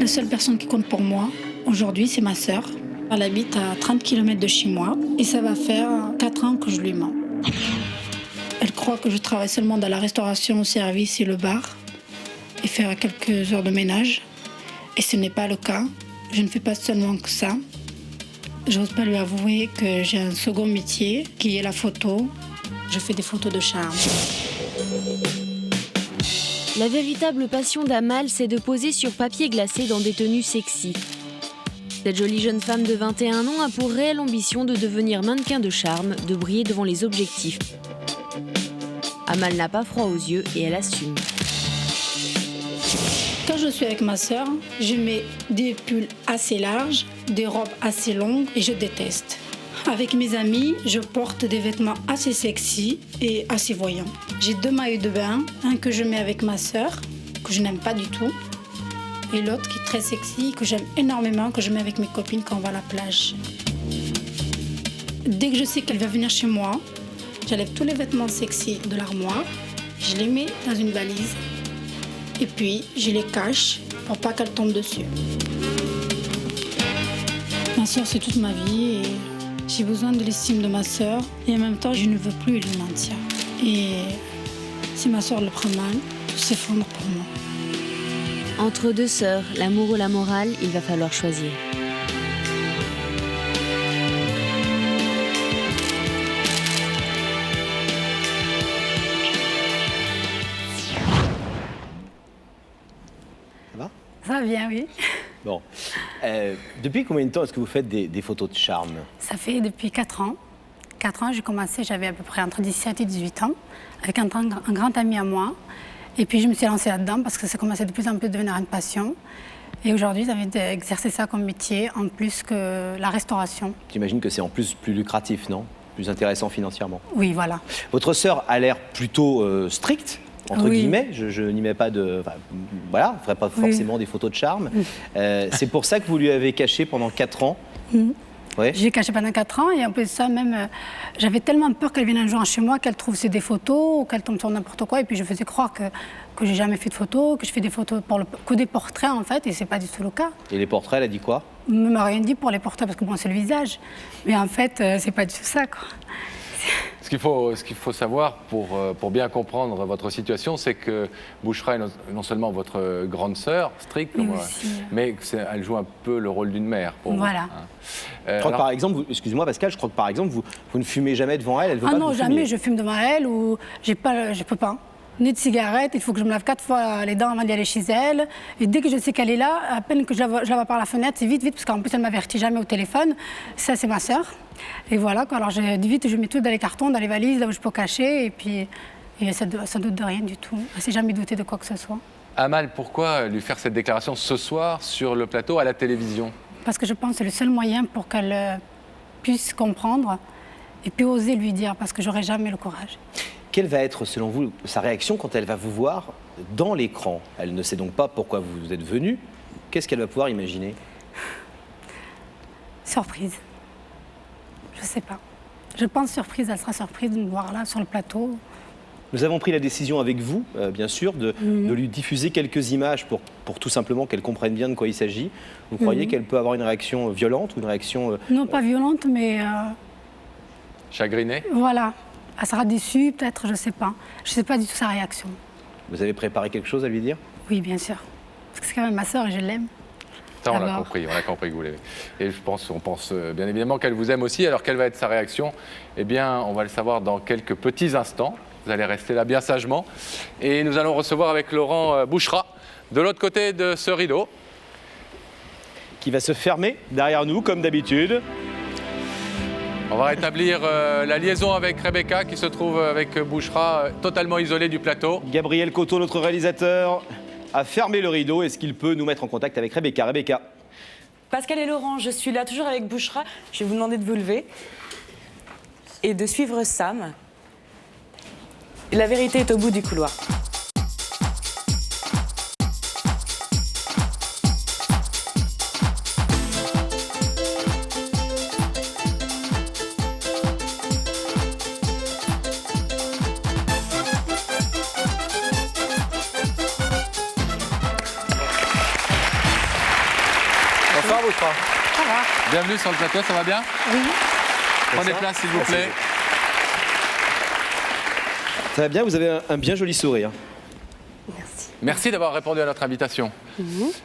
La seule personne qui compte pour moi, aujourd'hui, c'est ma sœur. Elle habite à 30 km de chez moi et ça va faire 4 ans que je lui mens. Elle croit que je travaille seulement dans la restauration, le service et le bar et faire quelques heures de ménage. Et ce n'est pas le cas. Je ne fais pas seulement que ça. Je n'ose pas lui avouer que j'ai un second métier qui est la photo. Je fais des photos de charme. La véritable passion d'Amal, c'est de poser sur papier glacé dans des tenues sexy. Cette jolie jeune femme de 21 ans a pour réelle ambition de devenir mannequin de charme, de briller devant les objectifs. Amal n'a pas froid aux yeux et elle assume. Quand je suis avec ma sœur, je mets des pulls assez larges, des robes assez longues et je déteste. Avec mes amis, je porte des vêtements assez sexy et assez voyants. J'ai 2 maillots de bain, un que je mets avec ma sœur, que je n'aime pas du tout, et l'autre qui est très sexy, que j'aime énormément, que je mets avec mes copines quand on va à la plage. Dès que je sais qu'elle va venir chez moi, j'enlève tous les vêtements sexy de l'armoire, je les mets dans une valise, et puis je les cache pour pas qu'elle tombe dessus. Ma sœur, c'est toute ma vie et j'ai besoin de l'estime de ma sœur et en même temps, je ne veux plus lui mentir. Et si ma sœur le prend mal, tout s'effondre pour moi. Entre 2 sœurs, l'amour ou la morale, il va falloir choisir. Ça va? Ça va bien, oui. Bon. Depuis combien de temps est-ce que vous faites des photos de charme? Ça fait depuis 4 ans. 4 ans, j'ai commencé, j'avais à peu près entre 17 et 18 ans, avec un grand ami à moi. Et puis je me suis lancée là-dedans parce que ça commençait de plus en plus à devenir une passion. Et aujourd'hui, j'ai envie d'exercer ça comme métier, en plus que la restauration. J'imagine que c'est en plus plus lucratif, non? Plus intéressant financièrement. Oui, voilà. Votre sœur a l'air plutôt stricte, entre guillemets. Je n'y mets pas de... Enfin, voilà, on ne ferait pas forcément des photos de charme. C'est pour ça que vous lui avez caché pendant 4 ans. Ouais. J'ai caché pendant 4 ans et en plus de ça, même, j'avais tellement peur qu'elle vienne un jour chez moi, qu'elle trouve c'est des photos ou qu'elle tombe sur n'importe quoi. Et puis je faisais croire que j'ai jamais fait de photos, que je fais des photos que des portraits en fait, et c'est pas du tout le cas. Et les portraits, elle a dit quoi? Elle ne m'a rien dit pour les portraits parce que bon, c'est le visage. Mais en fait, c'est pas du tout ça, quoi. Ce qu'il faut savoir pour bien comprendre votre situation, c'est que Bouchra est non seulement votre grande sœur, stricte, mais elle joue un peu le rôle d'une mère pour voilà. vous. Hein. Je crois que par exemple, excusez-moi Pascal, je crois que par exemple, vous ne fumez jamais devant elle, elle veut pas que non, vous jamais, fumiez. je fume devant elle ou je peux pas. Ni de cigarette, il faut que je me lave 4 fois les dents avant d'y aller chez elle. Et dès que je sais qu'elle est là, à peine que je la vois par la fenêtre, c'est vite, parce qu'en plus elle ne m'avertit jamais au téléphone. Ça, c'est ma sœur. Et voilà, quoi. Alors je dis vite, je mets tout dans les cartons, dans les valises, là où je peux cacher. Et puis, ça doute de rien du tout. Elle ne s'est jamais doutée de quoi que ce soit. Amal, pourquoi lui faire cette déclaration ce soir sur le plateau à la télévision? Parce que je pense que c'est le seul moyen pour qu'elle puisse comprendre et puis oser lui dire, parce que j'aurai jamais le courage. Quelle va être, selon vous, sa réaction quand elle va vous voir dans l'écran? Elle ne sait donc pas pourquoi vous êtes venu. Qu'est-ce qu'elle va pouvoir imaginer? Surprise. Je sais pas. Je pense surprise, elle sera surprise de me voir là, sur le plateau. Nous avons pris la décision avec vous, bien sûr, de lui diffuser quelques images pour tout simplement qu'elle comprenne bien de quoi il s'agit. Vous croyez qu'elle peut avoir une réaction violente ou une réaction... Non, pas violente, mais... Chagrinée? Voilà. Elle sera déçue, peut-être, je sais pas. Je sais pas du tout sa réaction. Vous avez préparé quelque chose à lui dire? Oui, bien sûr. Parce que c'est quand même ma sœur et je l'aime. Ça, on l'a compris que vous l'aimez. Et on pense bien évidemment qu'elle vous aime aussi. Alors, quelle va être sa réaction? Eh bien, on va le savoir dans quelques petits instants. Vous allez rester là bien sagement. Et nous allons recevoir avec Laurent Bouchra, de l'autre côté de ce rideau. Qui va se fermer derrière nous, comme d'habitude. On va rétablir la liaison avec Rebecca, qui se trouve avec Bouchra, totalement isolée du plateau. Gabriel Coteau, notre réalisateur, a fermé le rideau. Est-ce qu'il peut nous mettre en contact avec Rebecca? Rebecca. Pascal et Laurent, je suis là toujours avec Bouchra. Je vais vous demander de vous lever et de suivre Sam. La vérité est au bout du couloir. Bouchra? Ça va. Bienvenue sur le plateau, ça va bien? Oui. Prenez place, s'il vous plaît. Ça va bien, vous avez un bien joli sourire. Merci d'avoir répondu à notre invitation.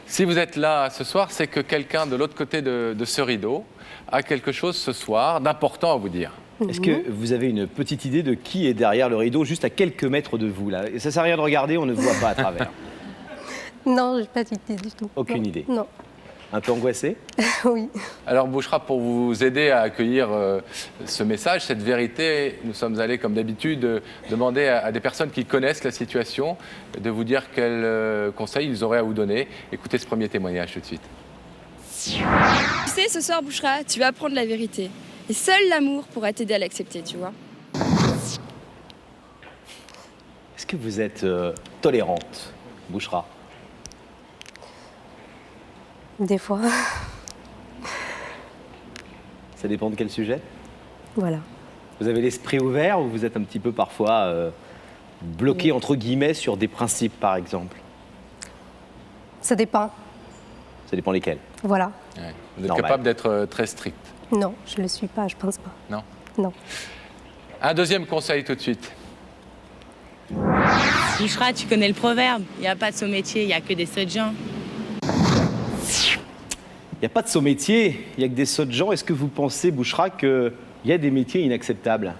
Si vous êtes là ce soir, c'est que quelqu'un de l'autre côté de ce rideau a quelque chose ce soir d'important à vous dire. Est-ce que vous avez une petite idée de qui est derrière le rideau, juste à quelques mètres de vous là? Et ça sert à rien de regarder, on ne voit pas à travers. Non, j'ai pas d'idée du tout. Aucune idée. Non. Un peu angoissé? Oui. Alors Bouchra, pour vous aider à accueillir ce message, cette vérité, nous sommes allés comme d'habitude demander à des personnes qui connaissent la situation de vous dire quels conseils ils auraient à vous donner. Écoutez ce premier témoignage tout de suite. Tu sais, ce soir Bouchra, tu vas apprendre la vérité. Et seul l'amour pourra t'aider à l'accepter, tu vois. Est-ce que vous êtes tolérante, Bouchra? Des fois. Ça dépend de quel sujet? Voilà. Vous avez l'esprit ouvert ou vous êtes un petit peu parfois bloqué, entre guillemets, sur des principes, par exemple? Ça dépend. Ça dépend lesquels? Voilà. Ouais. Vous êtes Normal. capable d'être très strict? Non, je ne le suis pas, je pense pas. Non? Non. Un deuxième conseil tout de suite. Bouchra, tu connais le proverbe, il n'y a pas de saut métier, il n'y a que des sots gens. Il n'y a pas de saut métier, il n'y a que des sots gens. Est-ce que vous pensez, Bouchra, qu'il y a des métiers inacceptables?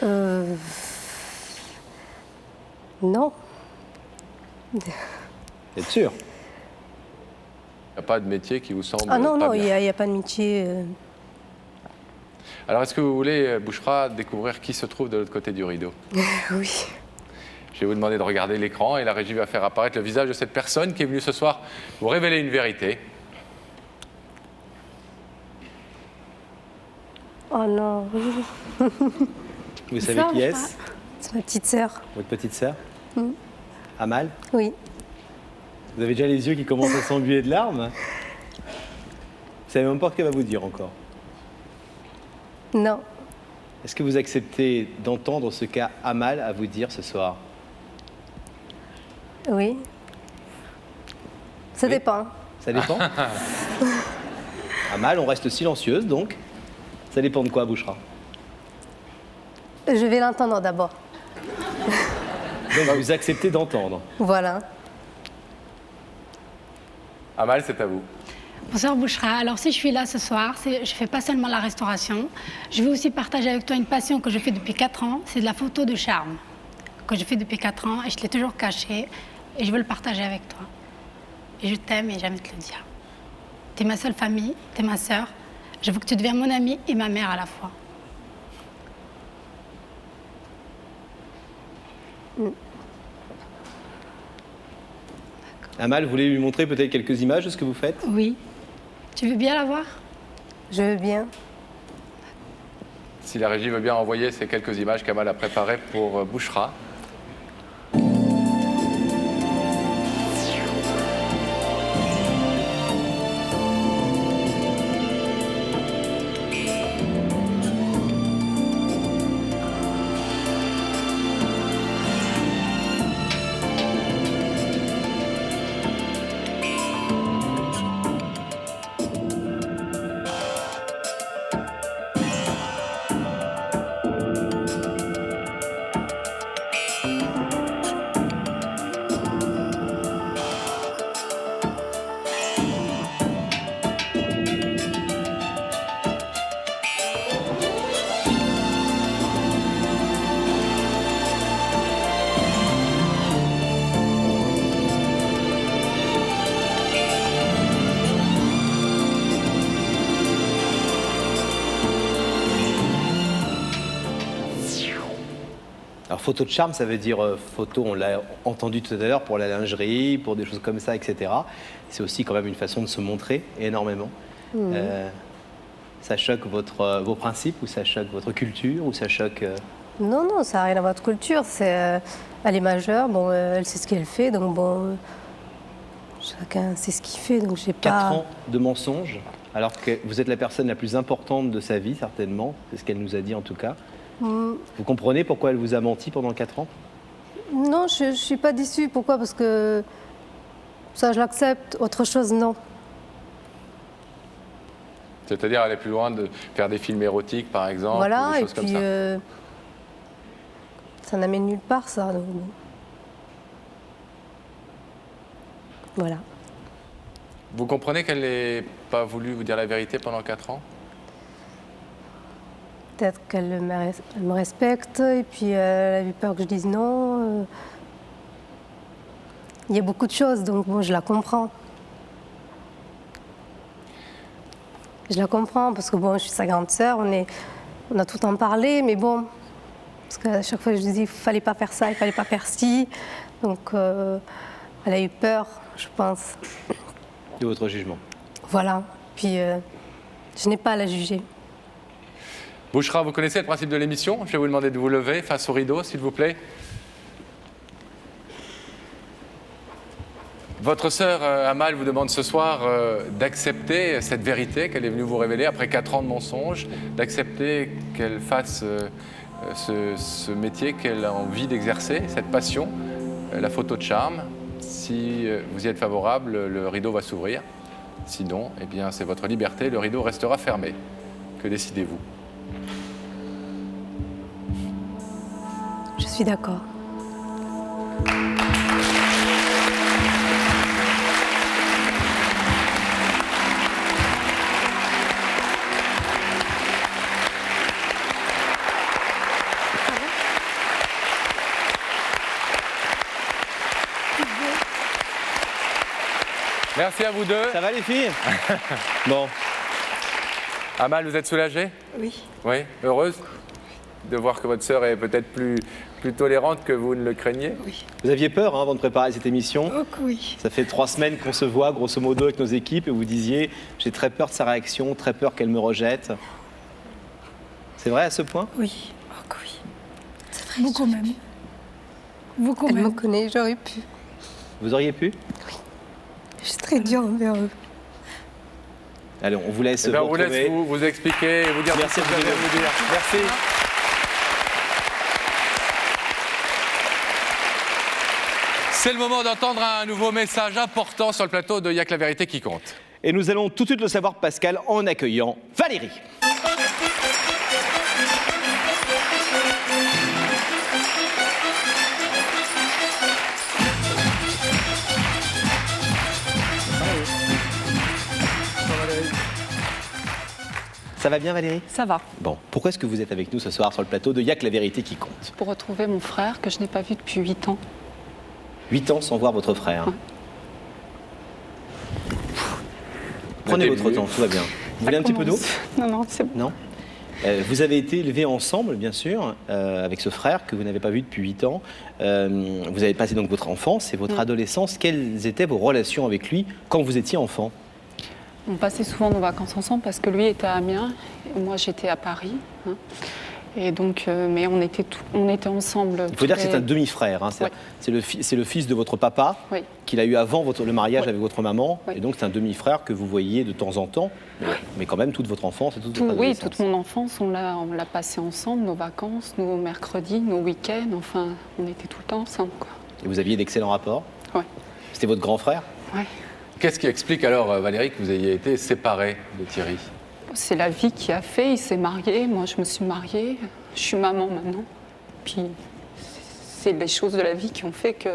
Non. Vous êtes sûr? Il n'y a pas de métier qui vous semble Ah non, pas non, il bien. n'y a pas de métier. Alors, est-ce que vous voulez, Bouchra, découvrir qui se trouve de l'autre côté du rideau? Oui. Je vais vous demander de regarder l'écran et la régie va faire apparaître le visage de cette personne qui est venue ce soir vous révéler une vérité. Oh non. Vous savez qui est-ce? C'est ma petite sœur. Votre petite sœur? Mm. Amal? Oui. Vous avez déjà les yeux qui commencent à s'embuer de larmes? Vous savez même pas ce qu'elle va vous dire encore. Non. Est-ce que vous acceptez d'entendre ce qu'a Amal à vous dire ce soir? Oui. Ça dépend. Ça dépend? Amal, on reste silencieuse donc. Ça dépend de quoi, Bouchra? Je vais l'entendre d'abord. Donc vous acceptez d'entendre. Voilà. Amal, c'est à vous. Bonsoir Bouchra. Alors si je suis là ce soir, je ne fais pas seulement la restauration. Je vais aussi partager avec toi une passion que je fais depuis 4 ans. C'est de la photo de charme que je fais depuis 4 ans et je l'ai toujours cachée et je veux le partager avec toi. Et je t'aime et jamais te le dire. Tu es ma seule famille, tu es ma sœur. Je veux que tu deviennes mon amie et ma mère à la fois. Amal, vous voulez lui montrer peut-être quelques images de ce que vous faites? Oui. Tu veux bien la voir? Je veux bien. Si la régie veut bien envoyer ces quelques images qu'Amal a préparées pour Bouchra. Alors photo de charme, ça veut dire photo, on l'a entendu tout à l'heure, pour la lingerie, pour des choses comme ça, etc. C'est aussi quand même une façon de se montrer énormément. Ça choque vos principes ou ça choque votre culture ou ça choque... Non, non, ça n'a rien à voir avec votre culture. Elle est majeure, bon, elle sait ce qu'elle fait, donc bon, chacun sait ce qu'il fait, donc j'ai pas... 4 ans de mensonges, alors que vous êtes la personne la plus importante de sa vie, certainement. C'est ce qu'elle nous a dit en tout cas. Vous comprenez pourquoi elle vous a menti pendant 4 ans? Non, je ne suis pas déçue. Pourquoi? Parce que ça, je l'accepte. Autre chose, non. C'est-à-dire aller plus loin, de faire des films érotiques, par exemple, ou Voilà, des et choses comme puis ça. ça n'amène nulle part, ça. Donc, bon. Voilà. Vous comprenez qu'elle n'ait pas voulu vous dire la vérité pendant 4 ans? Peut-être qu'elle me respecte, et puis elle a eu peur que je dise non. Il y a beaucoup de choses, donc bon, je la comprends. Je la comprends, parce que bon, je suis sa grande sœur, on a tout en parlé, mais bon, parce qu'à chaque fois je lui dis, il fallait pas faire ça, il fallait pas faire ci. Donc elle a eu peur, je pense. De votre jugement. Voilà, puis je n'ai pas à la juger. Bouchra, vous connaissez le principe de l'émission. Je vais vous demander de vous lever face au rideau, s'il vous plaît. Votre sœur Amal vous demande ce soir d'accepter cette vérité qu'elle est venue vous révéler après 4 ans de mensonges, d'accepter qu'elle fasse ce métier qu'elle a envie d'exercer, cette passion, la photo de charme. Si vous y êtes favorable, le rideau va s'ouvrir. Sinon, eh bien, c'est votre liberté, le rideau restera fermé. Que décidez-vous? Je suis d'accord. Merci à vous deux. Ça va les filles? Bon. Amal, vous êtes soulagée? Oui. Oui, heureuse de voir que votre sœur est peut-être plus tolérante que vous ne le craigniez? Oui. Vous aviez peur avant de préparer cette émission? Oh, oui. Ça fait 3 semaines qu'on se voit, grosso modo, avec nos équipes, et vous disiez, j'ai très peur de sa réaction, très peur qu'elle me rejette. C'est vrai à ce point? Oui. Oh, oui. C'est vrai. Beaucoup même. Beaucoup Elle même. me connaît, j'aurais pu. Vous auriez pu? Je suis très dure envers eux. Allez, on vous laisse Eh bien, vous on vous laisse retrouver. vous expliquer et vous dire Merci tout ce que vous avez à vous dire. Merci. C'est le moment d'entendre un nouveau message important sur le plateau de Y'a que la vérité qui compte. Et nous allons tout de suite le savoir, Pascal, en accueillant Valérie. Ça va bien Valérie? Ça va. Bon, pourquoi est-ce que vous êtes avec nous ce soir sur le plateau de Y'a que la vérité qui compte? Pour retrouver mon frère que je n'ai pas vu depuis 8 ans. 8 ans sans voir votre frère. Ouais. Prenez votre temps, tout va bien. Vous voulez un petit peu d'eau? Non, non, c'est bon. Non. Vous avez été élevés ensemble, bien sûr, avec ce frère que vous n'avez pas vu depuis 8 ans. Vous avez passé donc votre enfance et votre adolescence. Quelles étaient vos relations avec lui quand vous étiez enfant? On passait souvent nos vacances ensemble parce que lui était à Amiens et moi j'étais à Paris. Hein. Et donc, mais on était ensemble. Il faut dire que c'est un demi-frère. Hein. Ouais. C'est le fils de votre papa Oui. qu'il a eu avant le mariage Ouais. avec votre maman. Ouais. Et donc c'est un demi-frère que vous voyez de temps en temps, mais quand même toute votre enfance et toute votre Oui, adolescence. toute mon enfance, on l'a passé ensemble, nos vacances, nos mercredis, nos week-ends. Enfin, on était tout le temps ensemble, quoi. Et vous aviez d'excellents rapports? Ouais. C'était votre grand frère? Ouais. Qu'est-ce qui explique alors, Valérie, que vous ayez été séparée de Thierry? C'est la vie qui a fait. Il s'est marié, moi je me suis mariée. Je suis maman maintenant. Puis c'est les choses de la vie qui ont fait que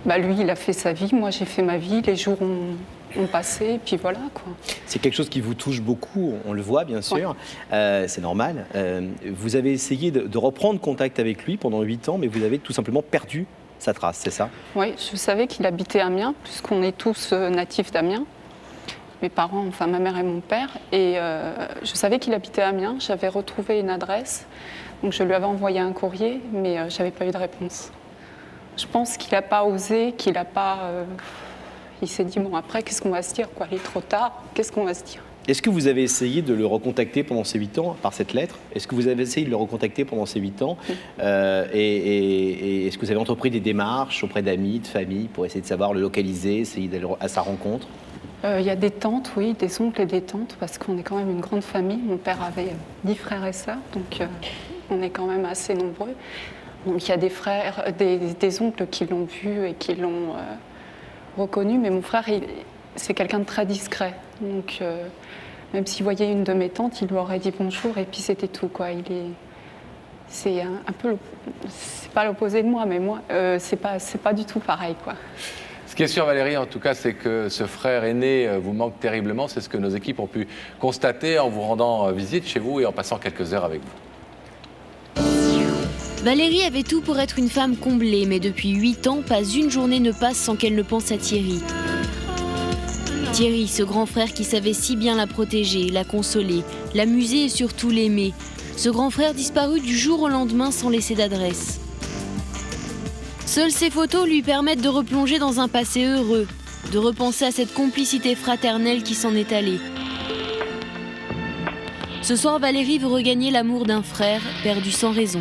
lui, il a fait sa vie, moi j'ai fait ma vie. Les jours ont passé, et puis voilà, quoi. C'est quelque chose qui vous touche beaucoup, on le voit bien sûr, c'est normal. Vous avez essayé de reprendre contact avec lui pendant 8 ans, mais vous avez tout simplement perdu sa trace, c'est ça? Oui, je savais qu'il habitait Amiens, puisqu'on est tous natifs d'Amiens. Mes parents, enfin ma mère et mon père. Et je savais qu'il habitait à Amiens, j'avais retrouvé une adresse. Donc je lui avais envoyé un courrier, mais je n'avais pas eu de réponse. Je pense qu'il n'a pas osé, qu'il n'a pas... il s'est dit, bon après, qu'est-ce qu'on va se dire, quoi? Il est trop tard, qu'est-ce qu'on va se dire? Est-ce que vous avez essayé de le recontacter pendant ces 8 ans par cette lettre? Est-ce que vous avez essayé de le recontacter pendant ces 8 ans? Et est-ce que vous avez entrepris des démarches auprès d'amis, de famille, pour essayer de savoir le localiser, essayer d'aller à sa rencontre? Il y a des tantes, oui, des oncles et des tantes, parce qu'on est quand même une grande famille. Mon père avait 10 frères et sœurs, donc on est quand même assez nombreux. Donc il y a des frères, des oncles qui l'ont vu et qui l'ont reconnu, mais mon frère, c'est quelqu'un de très discret. Donc Même s'il voyait une de mes tantes, il lui aurait dit bonjour et puis c'était tout, quoi. C'est un peu, c'est pas l'opposé de moi, mais moi, c'est pas du tout pareil, quoi. Ce qui est sûr, Valérie, en tout cas, c'est que ce frère aîné vous manque terriblement. C'est ce que nos équipes ont pu constater en vous rendant visite chez vous et en passant quelques heures avec vous. Valérie avait tout pour être une femme comblée, mais depuis 8 ans, pas une journée ne passe sans qu'elle ne pense à Thierry. Thierry, ce grand frère qui savait si bien la protéger, la consoler, l'amuser et surtout l'aimer. Ce grand frère disparu du jour au lendemain sans laisser d'adresse. Seules ces photos lui permettent de replonger dans un passé heureux, de repenser à cette complicité fraternelle qui s'en est allée. Ce soir, Valérie veut regagner l'amour d'un frère perdu sans raison.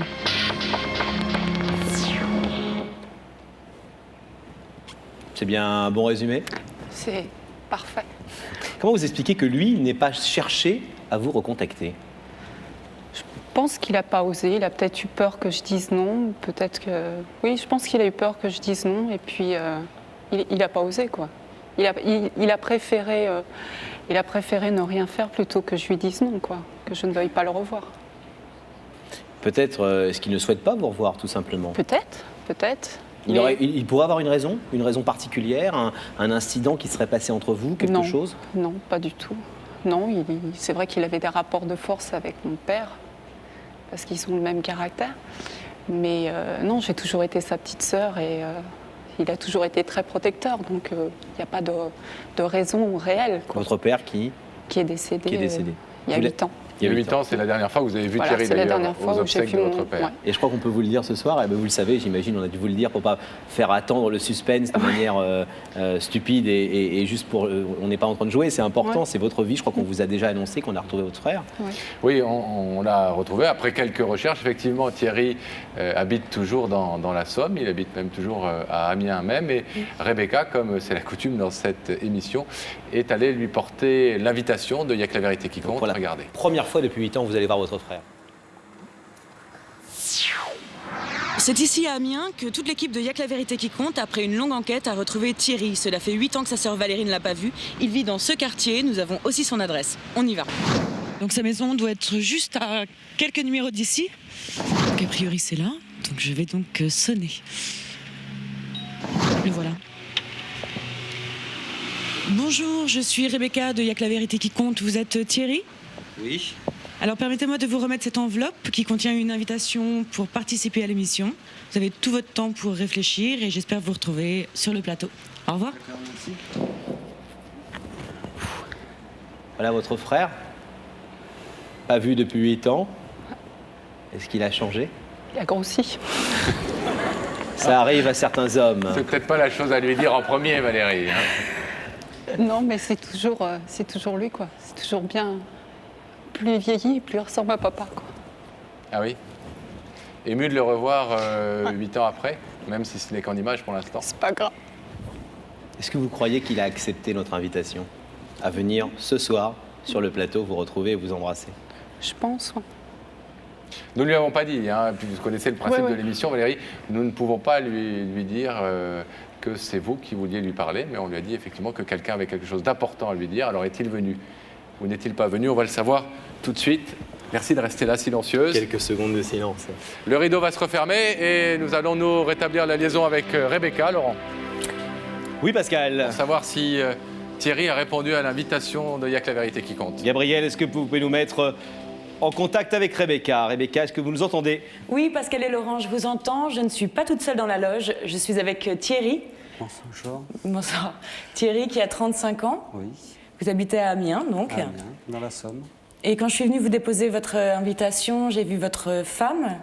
C'est bien un bon résumé? C'est parfait. Comment vous expliquez que lui n'ait pas cherché à vous recontacter? Je pense qu'il n'a pas osé. Il a peut-être eu peur que je dise non. Peut-être que... Oui, je pense qu'il a eu peur que je dise non. Et puis, il n'a pas osé, quoi. Il a préféré ne rien faire plutôt que je lui dise non, quoi. Que je ne veuille pas le revoir. Peut-être est-ce qu'il ne souhaite pas vous revoir, tout simplement? Peut-être. Il pourrait avoir une raison particulière, un incident qui serait passé entre vous, quelque chose? Non, pas du tout. Non, c'est vrai qu'il avait des rapports de force avec mon père, parce qu'ils ont le même caractère. Mais non, j'ai toujours été sa petite sœur et il a toujours été très protecteur, donc il n'y a pas de raison réelle, quoi. Votre père qui est décédé, il y a 8 ans. Il y a 8 ans, c'est la dernière fois que vous avez vu Voilà, Thierry, c'est la d'ailleurs, dernière fois aux où j'ai obsèques vu de votre père. Ouais. Et je crois qu'on peut vous le dire ce soir, et vous le savez, j'imagine, on a dû vous le dire pour pas faire attendre le suspense de manière stupide et juste pour... on n'est pas en train de jouer, c'est important, c'est votre vie. Je crois qu'on vous a déjà annoncé qu'on a retrouvé votre frère. Ouais. Oui, on l'a retrouvé après quelques recherches. Effectivement, Thierry habite toujours dans la Somme, il habite même toujours à Amiens même. Et Rebecca, comme c'est la coutume dans cette émission, est allée lui porter l'invitation de Y'a que la vérité qui compte. Regardez. Première fois depuis 8 ans, vous allez voir votre frère. C'est ici à Amiens que toute l'équipe de Y'a que la vérité qui compte, après une longue enquête, a retrouvé Thierry. Cela fait 8 ans que sa sœur Valérie ne l'a pas vu. Il vit dans ce quartier, nous avons aussi son adresse. On y va. Donc sa maison doit être juste à quelques numéros d'ici. Donc a priori c'est là, donc je vais donc sonner. Le voilà. Bonjour, je suis Rebecca de Y'a que la vérité qui compte. Vous êtes Thierry ? Oui. Alors permettez-moi de vous remettre cette enveloppe qui contient une invitation pour participer à l'émission. Vous avez tout votre temps pour réfléchir et j'espère vous retrouver sur le plateau. Au revoir. D'accord, merci. Voilà votre frère, pas vu depuis 8 ans. Est-ce qu'il a changé? Il a grossi. Ça arrive à certains hommes. C'est peut-être pas la chose à lui dire en premier, Valérie. Hein. Non, mais c'est toujours lui, quoi. C'est toujours bien. Plus il vieillit, plus il ressemble à papa, quoi. Ah oui? Ému de le revoir 8 ans après, même si ce n'est qu'en image pour l'instant. C'est pas grave. Est-ce que vous croyez qu'il a accepté notre invitation à venir ce soir sur le plateau vous retrouver et vous embrasser? Je pense, ouais. Nous ne lui avons pas dit, hein, puis vous connaissez le principe Ouais. de l'émission, Valérie, nous ne pouvons pas lui dire que c'est vous qui vouliez lui parler, mais on lui a dit effectivement que quelqu'un avait quelque chose d'important à lui dire. Alors est-il venu ou n'est-il pas venu? On va le savoir tout de suite. Merci de rester là, silencieuse. Quelques secondes de silence. Le rideau va se refermer et nous allons nous rétablir la liaison avec Rebecca, Laurent. Oui, Pascal. Pour savoir si Thierry a répondu à l'invitation de Y'a que la vérité qui compte. Gabriel, est-ce que vous pouvez nous mettre en contact avec Rebecca? Rebecca, est-ce que vous nous entendez? Oui, Pascal et Laurent, je vous entends. Je ne suis pas toute seule dans la loge. Je suis avec Thierry. Bonjour. Bonsoir. Thierry qui a 35 ans. Oui. Vous habitez à Amiens, donc. À Amiens, dans la Somme. Et quand je suis venue vous déposer votre invitation, j'ai vu votre femme,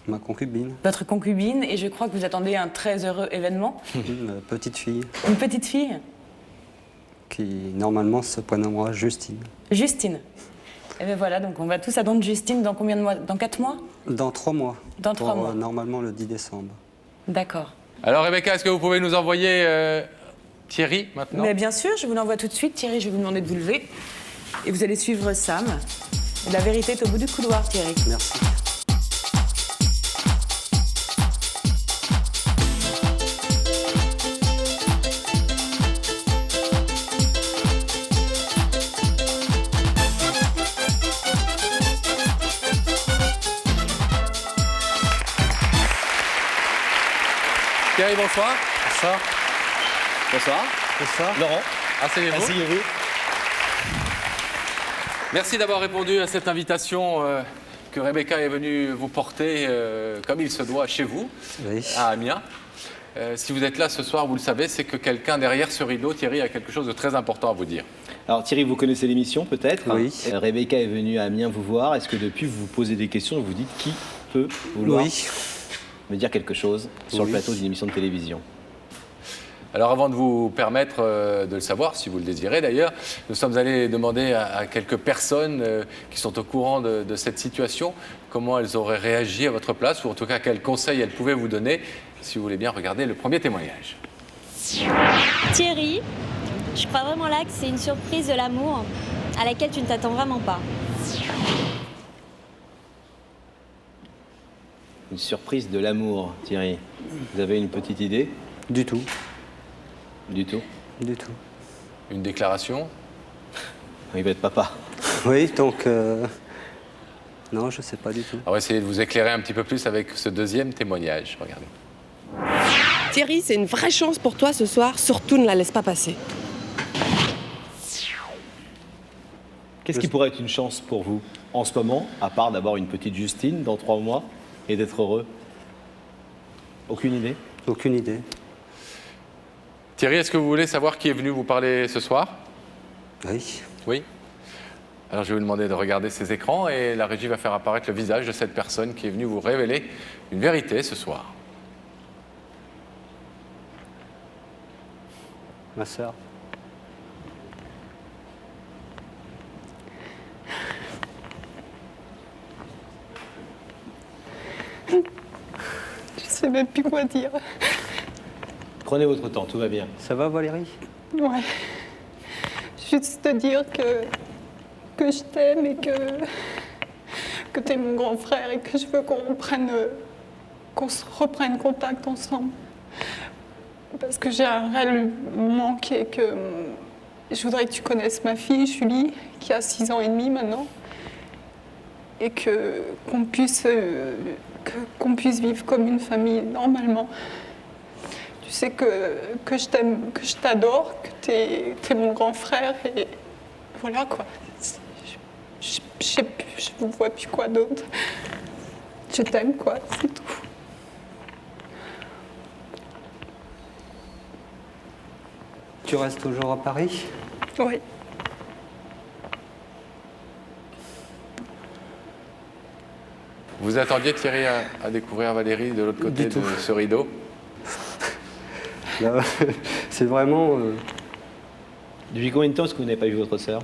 Ma concubine. votre concubine, et je crois que vous attendez un très heureux événement. Une petite fille Une petite fille, qui, normalement, se prénommera Justine. Justine. Et bien voilà, donc on va tous attendre Justine dans combien de mois? Dans 4 mois? Dans 3 mois. Dans 3 mois. Normalement, le 10 décembre. D'accord. Alors Rebecca, est-ce que vous pouvez nous envoyer Thierry maintenant? Mais bien sûr, je vous l'envoie tout de suite. Thierry, je vais vous demander de vous lever. Et vous allez suivre Sam. Et la vérité est au bout du couloir, Thierry. Merci. Thierry, bonsoir. Bonsoir. Bonsoir. Bonsoir. Laurent. Asseyez-vous. Asseyez-vous. Merci d'avoir répondu à cette invitation que Rebecca est venue vous porter comme il se doit chez vous, à Amiens. Si vous êtes là ce soir, vous le savez, c'est que quelqu'un derrière ce rideau, Thierry, a quelque chose de très important à vous dire. Alors Thierry, vous connaissez l'émission peut-être? Oui. Rebecca est venue à Amiens vous voir. Est-ce que depuis vous vous posez des questions et vous dites qui peut vouloir me dire quelque chose sur le plateau d'une émission de télévision? Alors avant de vous permettre de le savoir, si vous le désirez d'ailleurs, nous sommes allés demander à quelques personnes qui sont au courant de cette situation comment elles auraient réagi à votre place, ou en tout cas quels conseils elles pouvaient vous donner. Si vous voulez bien regarder le premier témoignage. Thierry, je crois vraiment là que c'est une surprise de l'amour à laquelle tu ne t'attends vraiment pas. Une surprise de l'amour, Thierry. Vous avez une petite idée? Du tout. Du tout? Du tout. Une déclaration? Il va être papa. Oui, donc... Non, je ne sais pas du tout. On va essayer de vous éclairer un petit peu plus avec ce deuxième témoignage. Regardez. Thierry, c'est une vraie chance pour toi ce soir. Surtout, ne la laisse pas passer. Qu'est-ce qui pourrait être une chance pour vous en ce moment, à part d'avoir une petite Justine dans 3 mois et d'être heureux? Aucune idée? Aucune idée. Thierry, est-ce que vous voulez savoir qui est venu vous parler ce soir? Oui. Oui. Alors je vais vous demander de regarder ces écrans et la régie va faire apparaître le visage de cette personne qui est venue vous révéler une vérité ce soir. Ma sœur. Je sais même plus quoi dire. Prenez votre temps, tout va bien. Ça va, Valérie? Ouais. Juste te dire que je t'aime et que t'es mon grand frère et que je veux qu'on se reprenne contact ensemble. Parce que j'ai un réel manque et que je voudrais que tu connaisses ma fille, Julie, qui a 6 ans et demi maintenant. Et qu'on puisse vivre comme une famille normalement. Tu sais que je t'aime, que je t'adore, que t'es mon grand frère et voilà quoi. Je ne vois plus quoi d'autre. Je t'aime quoi, c'est tout. Tu restes toujours à Paris? Oui. Vous attendiez, Thierry, à découvrir Valérie de l'autre côté de ce rideau? C'est vraiment... Depuis combien de temps est-ce que vous n'avez pas vu votre sœur?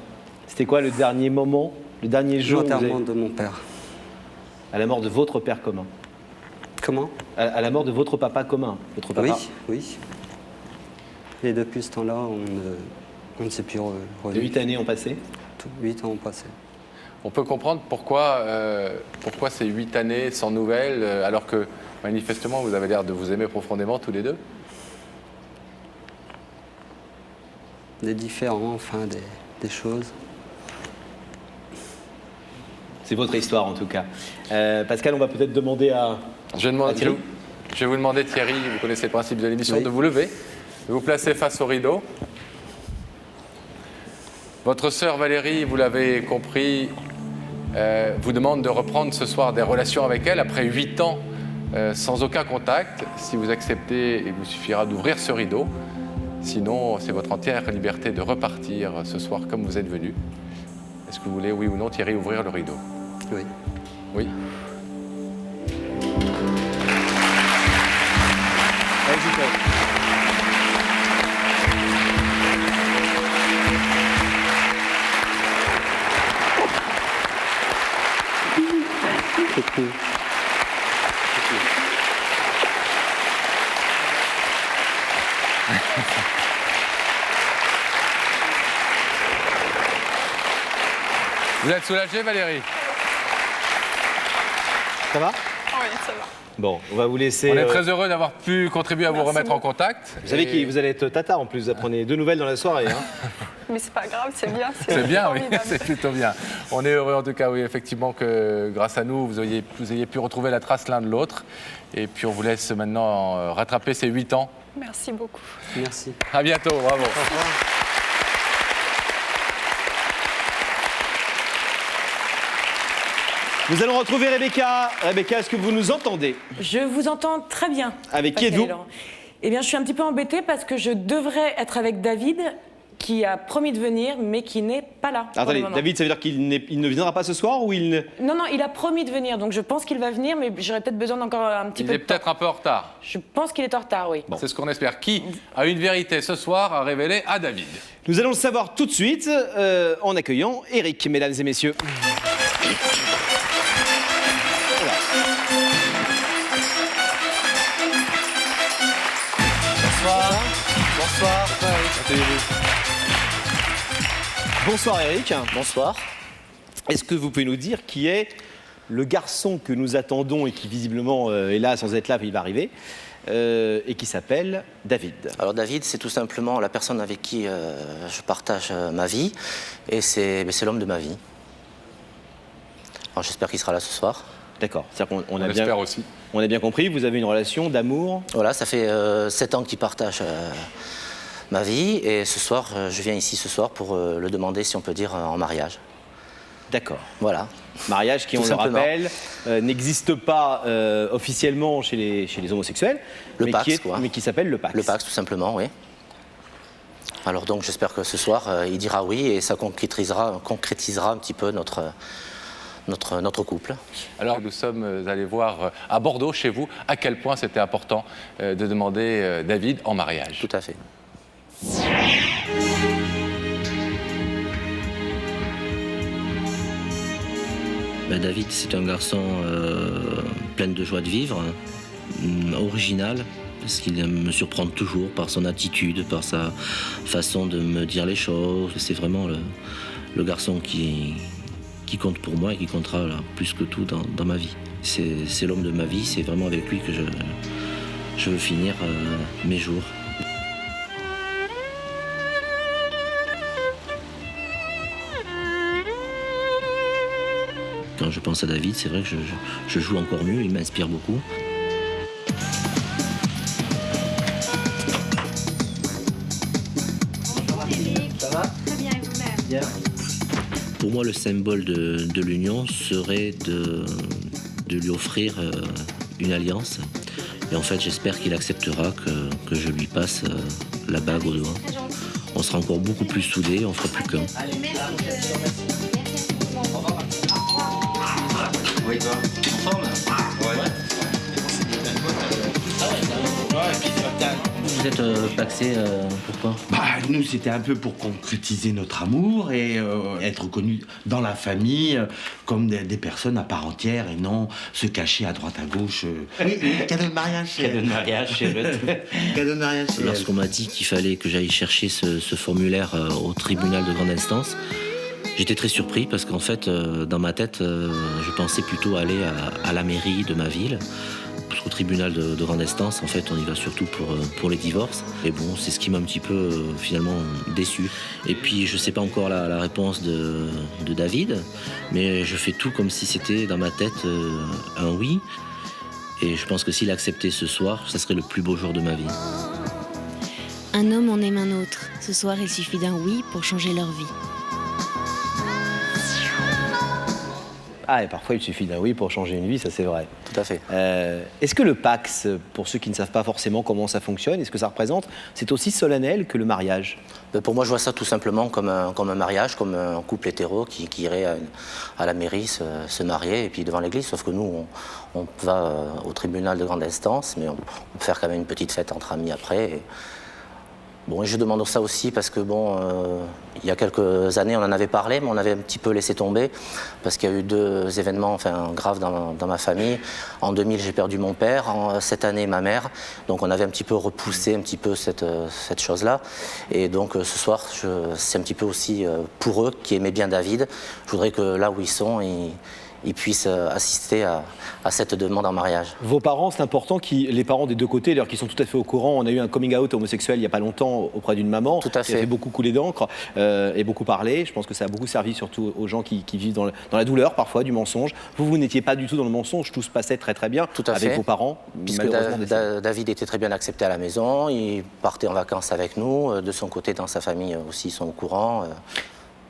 C'était quoi le dernier moment, le dernier jour? L'enterrement de mon père. À la mort de votre père commun? Comment? À la mort de votre papa commun, votre papa. Oui, oui. Et depuis ce temps-là, on ne s'est plus revu. 8 années ont passé? 8 ans ont passé. On peut comprendre pourquoi ces 8 années sans nouvelles, alors que manifestement vous avez l'air de vous aimer profondément tous les deux? Des différends, enfin, des choses. C'est votre histoire en tout cas. Pascal, on va peut-être demander à... Je vais vous demander, Thierry, vous connaissez le principe de l'émission, de vous lever, de vous placer face au rideau. Votre sœur Valérie, vous l'avez compris, vous demande de reprendre ce soir des relations avec elle après 8 ans sans aucun contact. Si vous acceptez, il vous suffira d'ouvrir ce rideau. Sinon, c'est votre entière liberté de repartir ce soir comme vous êtes venu. Est-ce que vous voulez, oui ou non, Thierry, ouvrir le rideau? Oui. Oui. Vous êtes soulagée, Valérie? Ça va? oui, ça va. Bon, on va vous laisser... On est très heureux d'avoir pu contribuer à vous remettre en contact. Vous savez que vous allez être tata en plus, vous apprenez 2 nouvelles dans la soirée. Hein. Mais c'est pas grave, c'est bien. C'est bien, oui, c'est plutôt bien. On est heureux en tout cas, oui, effectivement, que grâce à nous, vous ayez pu retrouver la trace l'un de l'autre. Et puis on vous laisse maintenant rattraper ces 8 ans. Merci beaucoup. Merci. À bientôt, bravo. Nous allons retrouver Rebecca. Rebecca, est-ce que vous nous entendez? Je vous entends très bien. Avec qui êtes-vous? Eh bien, je suis un petit peu embêtée parce que je devrais être avec David, qui a promis de venir, mais qui n'est pas là. Attendez, David, ça veut dire qu'il ne viendra pas ce soir ou il ne... Non, il a promis de venir, donc je pense qu'il va venir, mais j'aurais peut-être besoin d'encore un petit peu de temps. Il est peut-être un peu en retard. Je pense qu'il est en retard, oui. Bon. C'est ce qu'on espère. Qui a une vérité ce soir à révéler à David? Nous allons le savoir tout de suite en accueillant Eric, mesdames et messieurs. Bonsoir. Bonsoir Eric. Bonsoir. Est-ce que vous pouvez nous dire qui est le garçon que nous attendons et qui visiblement est là sans être là, il va arriver, et qui s'appelle David? Alors David, c'est tout simplement la personne avec qui je partage ma vie, et c'est l'homme de ma vie. Alors j'espère qu'il sera là ce soir. D'accord, c'est-à-dire qu'on a bien, aussi. On a bien compris, vous avez une relation d'amour? Voilà, ça fait 7 ans qu'il partage ma vie, et ce soir, je viens ici ce soir pour le demander, si on peut dire, en mariage. D'accord. Voilà. Mariage qui, on le rappelle, n'existe pas officiellement chez les homosexuels, mais qui s'appelle le Pax. Le Pax, tout simplement, oui. Alors donc, j'espère que ce soir, il dira oui, et ça concrétisera un petit peu notre couple. Alors nous sommes allés voir à Bordeaux, chez vous, à quel point c'était important de demander David en mariage. Tout à fait. David, c'est un garçon plein de joie de vivre, original, parce qu'il me surprend toujours par son attitude, par sa façon de me dire les choses. C'est vraiment le garçon qui compte pour moi et qui comptera là, plus que tout dans ma vie. C'est l'homme de ma vie, c'est vraiment avec lui que je veux finir mes jours. Quand je pense à David, c'est vrai que je joue encore mieux, il m'inspire beaucoup. Ça va? Très bien, et vous-même? Bien. Pour moi, le symbole de l'union serait de lui offrir une alliance. Et en fait, j'espère qu'il acceptera que je lui passe la bague au doigt. On sera encore beaucoup plus soudés, on fera plus qu'un. Oui, toi, en forme? Ouais. Vous êtes paxé, pourquoi? Nous, c'était un peu pour concrétiser notre amour et être connus dans la famille comme des personnes à part entière et non se cacher à droite à gauche. Cadeau de mariage. Cadeau de mariage chez l'autre. Cadeau de mariage. Lorsqu'on m'a dit qu'il fallait que j'aille chercher ce formulaire au tribunal de grande instance, j'étais très surpris parce qu'en fait, dans ma tête, je pensais plutôt aller à la mairie de ma ville. Au tribunal de grande instance, en fait, on y va surtout pour les divorces. Et bon, c'est ce qui m'a un petit peu, finalement, déçu. Et puis, je sais pas encore la réponse de David, mais je fais tout comme si c'était, dans ma tête, un oui. Et je pense que s'il acceptait ce soir, ça serait le plus beau jour de ma vie. Un homme en aime un autre. Ce soir, il suffit d'un oui pour changer leur vie. Ah, et parfois il suffit d'un oui pour changer une vie, ça c'est vrai. Tout à fait. Est-ce que le Pax, pour ceux qui ne savent pas forcément comment ça fonctionne, est-ce que ça représente, c'est aussi solennel que le mariage? Pour moi, je vois ça tout simplement comme un mariage, comme un couple hétéro qui irait à la mairie se marier et puis devant l'église. Sauf que nous, on va au tribunal de grande instance, mais on peut faire quand même une petite fête entre amis après. Bon, et je demande ça aussi parce que, bon, il y a quelques années, on en avait parlé, mais on avait un petit peu laissé tomber parce qu'il y a eu 2 événements graves dans ma famille. En 2000, j'ai perdu mon père, cette année, ma mère. Donc, on avait un petit peu repoussé un petit peu cette chose-là. Et donc, ce soir, c'est un petit peu aussi pour eux qui aimaient bien David. Je voudrais que là où ils sont, ils puissent assister à cette demande en mariage. Vos parents, c'est important, les parents des deux côtés, d'ailleurs, qui sont tout à fait au courant. On a eu un coming out homosexuel il n'y a pas longtemps auprès d'une maman. Tout à qui a fait beaucoup couler d'encre et beaucoup parlé. Je pense que ça a beaucoup servi surtout aux gens qui vivent dans la douleur parfois du mensonge. Vous n'étiez pas du tout dans le mensonge, tout se passait très très bien avec vos parents. Puisque David était très bien accepté à la maison, il partait en vacances avec nous, de son côté dans sa famille aussi ils sont au courant.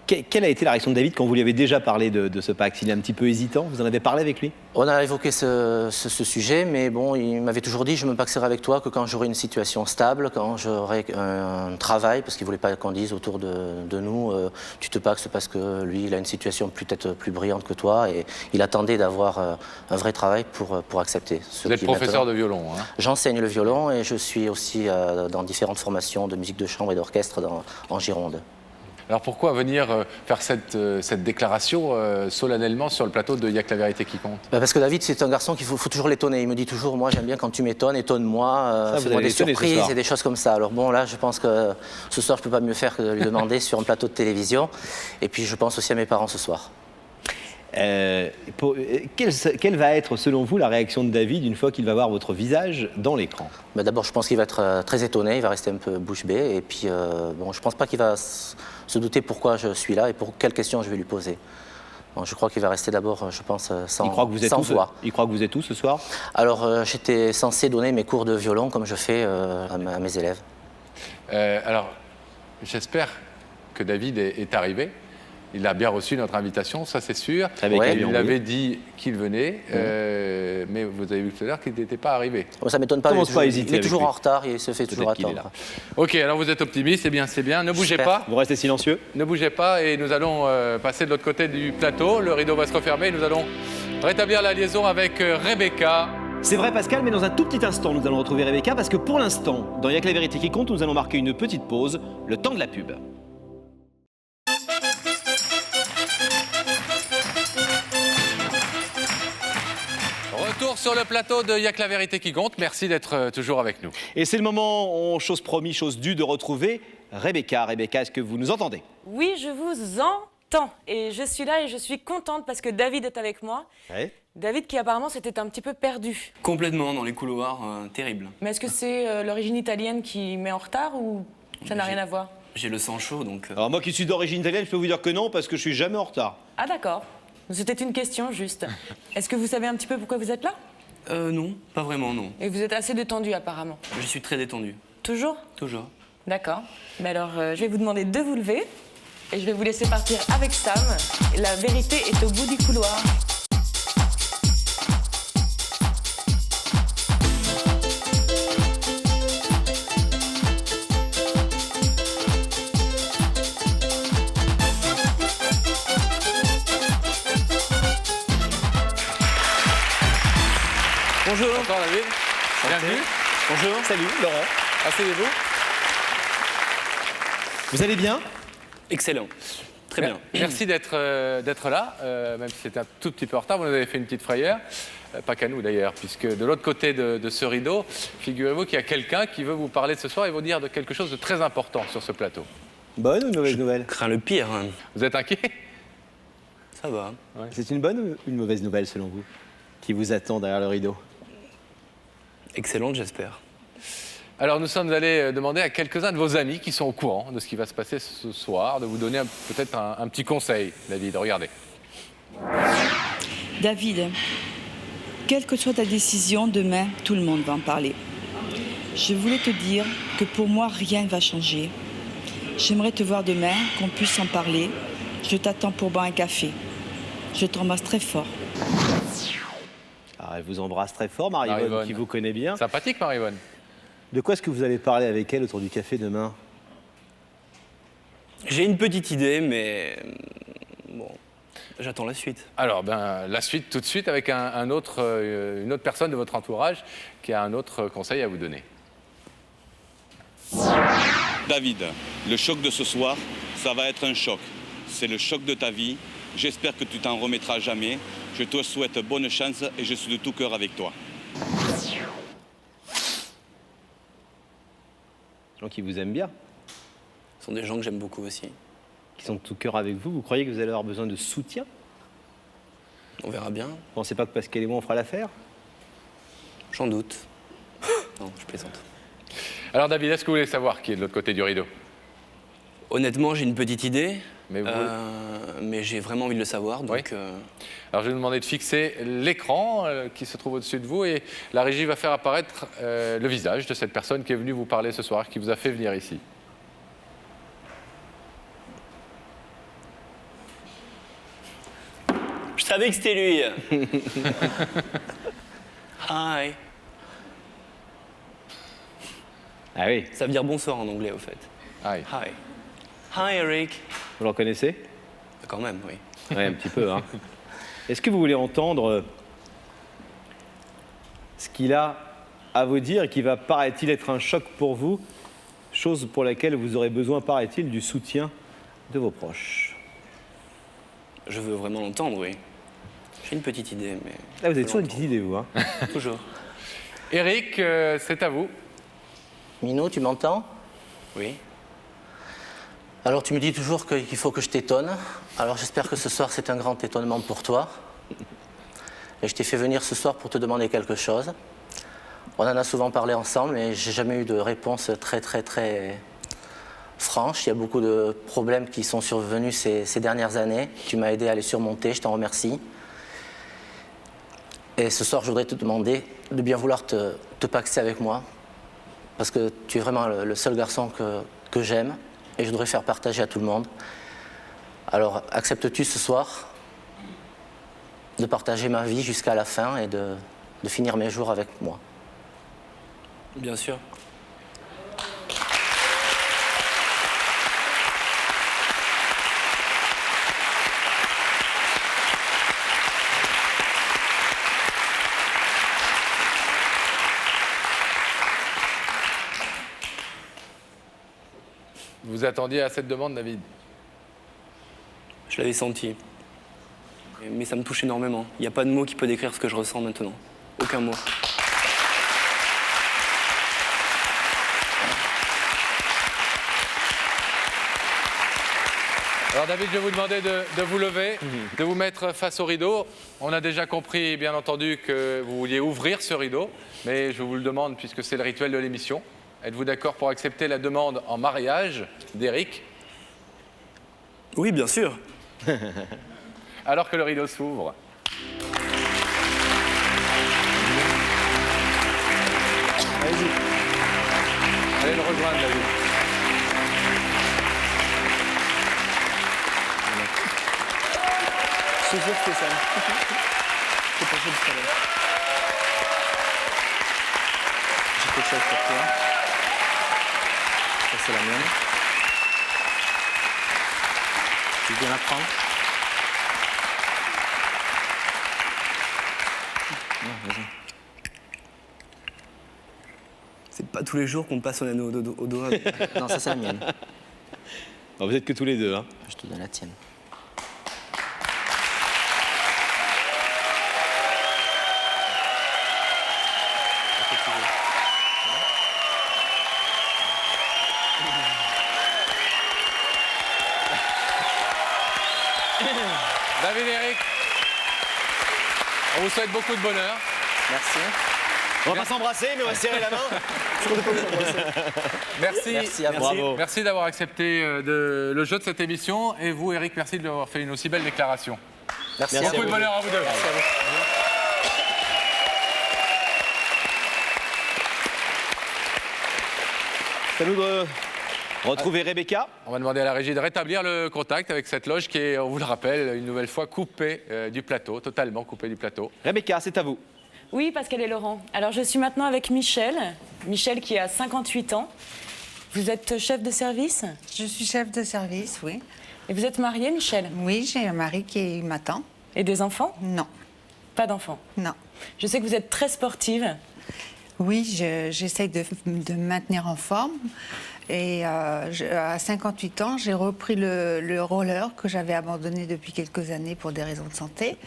Quelle a été la réaction de David quand vous lui avez déjà parlé de ce pacte? Il est un petit peu hésitant, vous en avez parlé avec lui? On a évoqué ce sujet, mais bon, il m'avait toujours dit je me pacterai avec toi que quand j'aurai une situation stable, quand j'aurai un travail, parce qu'il ne voulait pas qu'on dise autour de nous tu te pactes parce que lui il a une situation peut-être plus brillante que toi et il attendait d'avoir un vrai travail pour accepter. Vous êtes professeur de violon, hein? J'enseigne le violon et je suis aussi dans différentes formations de musique de chambre et d'orchestre en Gironde. Alors pourquoi venir faire cette déclaration solennellement sur le plateau de Y'a que la vérité qui compte? Parce que David, c'est un garçon qu'il faut toujours l'étonner. Il me dit toujours, moi j'aime bien quand tu m'étonnes, étonne-moi, fais-moi des surprises et des choses comme ça. Alors bon, là je pense que ce soir je ne peux pas mieux faire que de lui demander sur un plateau de télévision. Et puis je pense aussi à mes parents ce soir. Quelle va être, selon vous, la réaction de David une fois qu'il va voir votre visage dans l'écran? D'abord, je pense qu'il va être très étonné, il va rester un peu bouche bée. Et puis, bon, je ne pense pas qu'il va se douter pourquoi je suis là et pour quelles questions je vais lui poser. Bon, je crois qu'il va rester d'abord, je pense, sans voix. Il croit que vous êtes où ce soir? Alors, j'étais censé donner mes cours de violon comme je fais à mes élèves. Alors, j'espère que David est arrivé. Il a bien reçu notre invitation, ça c'est sûr. Il avait dit qu'il venait, mais vous avez vu tout à l'heure qu'il n'était pas arrivé. Ça ne m'étonne pas, il est toujours en retard et il se fait toujours attendre. Ok, alors vous êtes optimiste, c'est bien. Ne bougez pas. Vous restez silencieux. Ne bougez pas et nous allons passer de l'autre côté du plateau. Le rideau va se refermer et nous allons rétablir la liaison avec Rebecca. C'est vrai Pascal, mais dans un tout petit instant, nous allons retrouver Rebecca parce que pour l'instant, dans Y'a que la vérité qui compte, nous allons marquer une petite pause, le temps de la pub. Retour sur le plateau de Y'a que la vérité qui compte. Merci d'être toujours avec nous. Et c'est le moment, chose promis, chose due, de retrouver Rebecca. Rebecca, est-ce que vous nous entendez? Oui, je vous entends. Et je suis là et je suis contente parce que David est avec moi. Ouais. David qui apparemment s'était un petit peu perdu. Complètement, dans les couloirs, terrible. Mais est-ce que c'est l'origine italienne qui met en retard ou ça n'a rien à voir? J'ai le sang chaud, donc... Alors moi qui suis d'origine italienne, je peux vous dire que non, parce que je suis jamais en retard. Ah d'accord. C'était une question juste. Est-ce que vous savez un petit peu pourquoi vous êtes là? Non, pas vraiment, non. Et vous êtes assez détendu apparemment? Je suis très détendu. Toujours? Toujours. D'accord. Mais alors, je vais vous demander de vous lever et je vais vous laisser partir avec Sam. La vérité est au bout du couloir. Bonjour. Bonjour David. Bienvenue. Bonjour. Salut Laurent. Asseyez-vous. Vous allez bien? Excellent. Très bien. Merci d'être là, même si c'était un tout petit peu en retard. Vous nous avez fait une petite frayeur. Pas qu'à nous d'ailleurs, puisque de l'autre côté de ce rideau, figurez-vous qu'il y a quelqu'un qui veut vous parler ce soir et vous dire de quelque chose de très important sur ce plateau. Bonne ou une mauvaise nouvelle? Je crains le pire. Hein. Vous êtes inquiet? Ça va. Ouais. C'est une bonne ou une mauvaise nouvelle selon vous qui vous attend derrière le rideau? Excellente, j'espère. Alors nous sommes allés demander à quelques-uns de vos amis qui sont au courant de ce qui va se passer ce soir, de vous donner peut-être un petit conseil, David. Regardez. David, quelle que soit ta décision, demain, tout le monde va en parler. Je voulais te dire que pour moi, rien ne va changer. J'aimerais te voir demain, qu'on puisse en parler. Je t'attends pour boire un café. Je t'embrasse très fort. Elle vous embrasse très fort, Marie-Yvonne, qui vous connaît bien. Sympathique, Marie-Yvonne. De quoi est-ce que vous allez parler avec elle autour du café demain? J'ai une petite idée, mais bon, j'attends la suite. Alors, la suite tout de suite avec une autre personne de votre entourage qui a un autre conseil à vous donner. David, le choc de ce soir, ça va être un choc. C'est le choc de ta vie. J'espère que tu t'en remettras jamais. Je te souhaite bonne chance et je suis de tout cœur avec toi. Des gens qui vous aiment bien. Ce sont des gens que j'aime beaucoup aussi. Qui sont de tout cœur avec vous. Vous croyez que vous allez avoir besoin de soutien? On verra bien. Vous pensez pas que Pascal et moi, on fera l'affaire? J'en doute. Non, je plaisante. Alors David, est-ce que vous voulez savoir qui est de l'autre côté du rideau? Honnêtement, j'ai une petite idée, mais j'ai vraiment envie de le savoir. Donc, Alors je vais vous demander de fixer l'écran qui se trouve au-dessus de vous et la régie va faire apparaître le visage de cette personne qui est venue vous parler ce soir, qui vous a fait venir ici. Je savais que c'était lui. Hi. Ah oui. Ça veut dire bonsoir en anglais, au fait. Hi. Hi. Hi, Eric. Vous le reconnaissez? Quand même, oui. Oui, un petit peu. Hein. Est-ce que vous voulez entendre ce qu'il a à vous dire et qui va, paraît-il, être un choc pour vous, chose pour laquelle vous aurez besoin, paraît-il, du soutien de vos proches? Je veux vraiment l'entendre, oui. J'ai une petite idée, mais... Ah, vous avez toujours une petite idée, vous, hein? Toujours. Eric, c'est à vous. Minou, tu m'entends? Oui. Alors, tu me dis toujours qu'il faut que je t'étonne. Alors, j'espère que ce soir, c'est un grand étonnement pour toi. Et je t'ai fait venir ce soir pour te demander quelque chose. On en a souvent parlé ensemble, mais j'ai jamais eu de réponse très franche. Il y a beaucoup de problèmes qui sont survenus ces dernières années. Tu m'as aidé à les surmonter, je t'en remercie. Et ce soir, je voudrais te demander de bien vouloir te paxer avec moi. Parce que tu es vraiment le seul garçon que j'aime. Et je voudrais faire partager à tout le monde. Alors, acceptes-tu ce soir de partager ma vie jusqu'à la fin et de finir mes jours avec moi? Bien sûr. Vous attendiez à cette demande, David? Je l'avais senti. Mais ça me touche énormément. Il n'y a pas de mot qui peut décrire ce que je ressens maintenant. Aucun mot. Alors David, je vais vous demander de vous lever, de vous mettre face au rideau. On a déjà compris, bien entendu, que vous vouliez ouvrir ce rideau, mais je vous le demande puisque c'est le rituel de l'émission. Êtes-vous d'accord pour accepter la demande en mariage d'Eric? Oui, bien sûr. Alors que le rideau s'ouvre. Allez-y. Allez le rejoindre, David. Je te jure que c'est ça. C'est pour ça tout à l'heure. J'ai quelque chose pour toi. Ça, c'est la mienne. Tu veux bien la prendre? Non, vas-y. C'est pas tous les jours qu'on passe son anneau au doigt. Non, ça, c'est la mienne. Non, vous êtes que tous les deux, hein? Je te donne la tienne. David et Eric, on vous souhaite beaucoup de bonheur. Merci. On va pas s'embrasser, mais on va serrer la main. Merci. Merci à vous. Bravo. Merci d'avoir accepté le jeu de cette émission. Et vous, Eric, merci de lui avoir fait une aussi belle déclaration. Merci. Beaucoup de bonheur à vous deux. Merci à vous. Ça nous de retrouver Rebecca. On va demander à la régie de rétablir le contact avec cette loge qui est, on vous le rappelle, une nouvelle fois coupée du plateau, totalement coupée du plateau. Rebecca, c'est à vous. Oui, Pascal et Laurent. Alors, je suis maintenant avec Michel. Michel qui a 58 ans. Vous êtes chef de service? Je suis chef de service, oui. Et vous êtes mariée, Michel? Oui, j'ai un mari qui m'attend. Et des enfants? Non. Pas d'enfants? Non. Je sais que vous êtes très sportive. Oui, j'essaye de me maintenir en forme. Et à 58 ans, j'ai repris le roller que j'avais abandonné depuis quelques années pour des raisons de santé.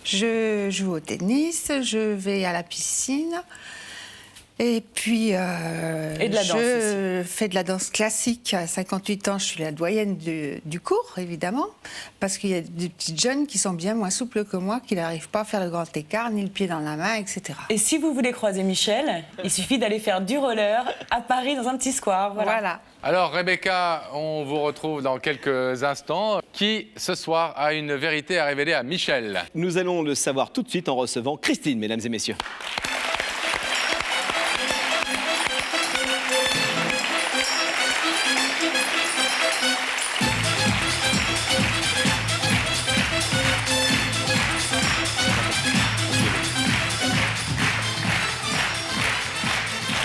Je joue au tennis, je vais à la piscine. Et puis, Et de la danse je fais de la danse classique. À 58 ans, je suis la doyenne du cours, évidemment, parce qu'il y a des petites jeunes qui sont bien moins souples que moi, qui n'arrivent pas à faire le grand écart, ni le pied dans la main, etc. Et si vous voulez croiser Michel, il suffit d'aller faire du roller à Paris dans un petit square. Voilà. Alors Rebecca, on vous retrouve dans quelques instants. Qui, ce soir, a une vérité à révéler à Michel? Nous allons le savoir tout de suite en recevant Christine, mesdames et messieurs.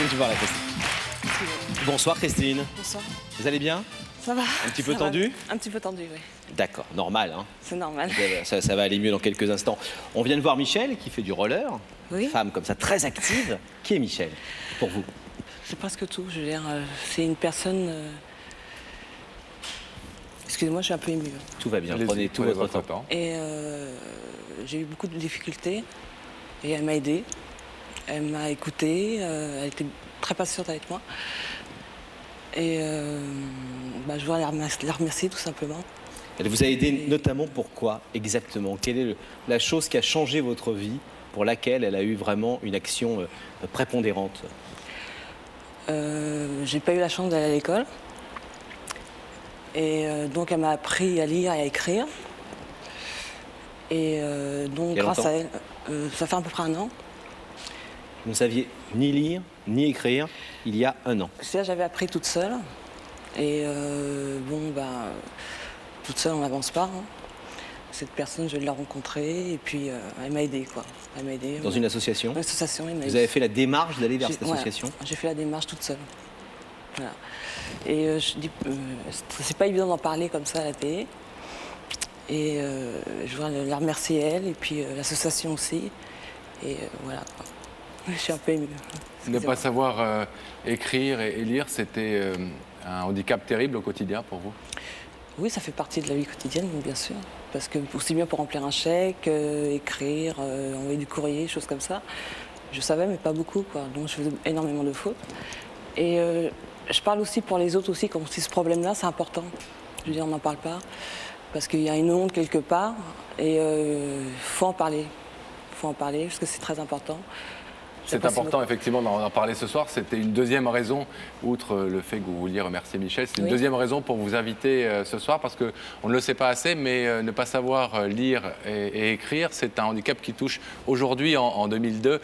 Tu vois la Christine. Bonsoir Christine. Bonsoir. Vous allez bien? Ça va. Un petit peu Ça tendu? va. Un petit peu tendu, oui. D'accord, normal. Hein. C'est normal. Ça va aller mieux dans quelques instants. On vient de voir Michel qui fait du roller. Oui. Femme comme ça, très active. Qui est Michel pour vous? C'est presque tout. Je veux dire, c'est une personne. Excusez-moi, je suis un peu émue. Tout va bien, prenez tout votre temps. Et j'ai eu beaucoup de difficultés. Et elle m'a aidée. Elle m'a écoutée. Elle était très patiente avec moi. Et je voudrais la remercier tout simplement. Elle vous a aidé notamment pourquoi exactement? Quelle est la chose qui a changé votre vie, pour laquelle elle a eu vraiment une action prépondérante? J'ai pas eu la chance d'aller à l'école. Et donc elle m'a appris à lire et à écrire. Et donc grâce à elle, ça fait à peu près 1 an. Vous ne saviez ni lire, ni écrire il y a 1 an. Ça, j'avais appris toute seule. Et toute seule, on n'avance pas. Hein. Cette personne, je l'ai rencontrée et puis elle m'a aidée, quoi. Elle m'a aidée. Dans une association? Une association, elle m'a Vous avez fait la démarche d'aller vers cette association? Voilà, j'ai fait la démarche toute seule. Voilà. Et je dis, c'est pas évident d'en parler comme ça à la télé. Et je voudrais la remercier elle et puis l'association aussi. Et voilà. Je suis un peu émue. Ne pas savoir écrire et lire, c'était un handicap terrible au quotidien pour vous? Oui, ça fait partie de la vie quotidienne, bien sûr. Parce que aussi bien pour remplir un chèque, écrire, envoyer du courrier, choses comme ça. Je savais, mais pas beaucoup, quoi. Donc je faisais énormément de fautes. Et je parle aussi pour les autres aussi, comme si ce problème-là, c'est important. Je veux dire, on n'en parle pas. Parce qu'il y a une honte quelque part. Et il faut en parler. Il faut en parler, parce que c'est très important. C'est important effectivement d'en parler ce soir. C'était une deuxième raison, outre le fait que vous vouliez remercier Michel, c'est une deuxième raison pour vous inviter ce soir, parce qu'on ne le sait pas assez, mais ne pas savoir lire et écrire, c'est un handicap qui touche aujourd'hui, en 2002,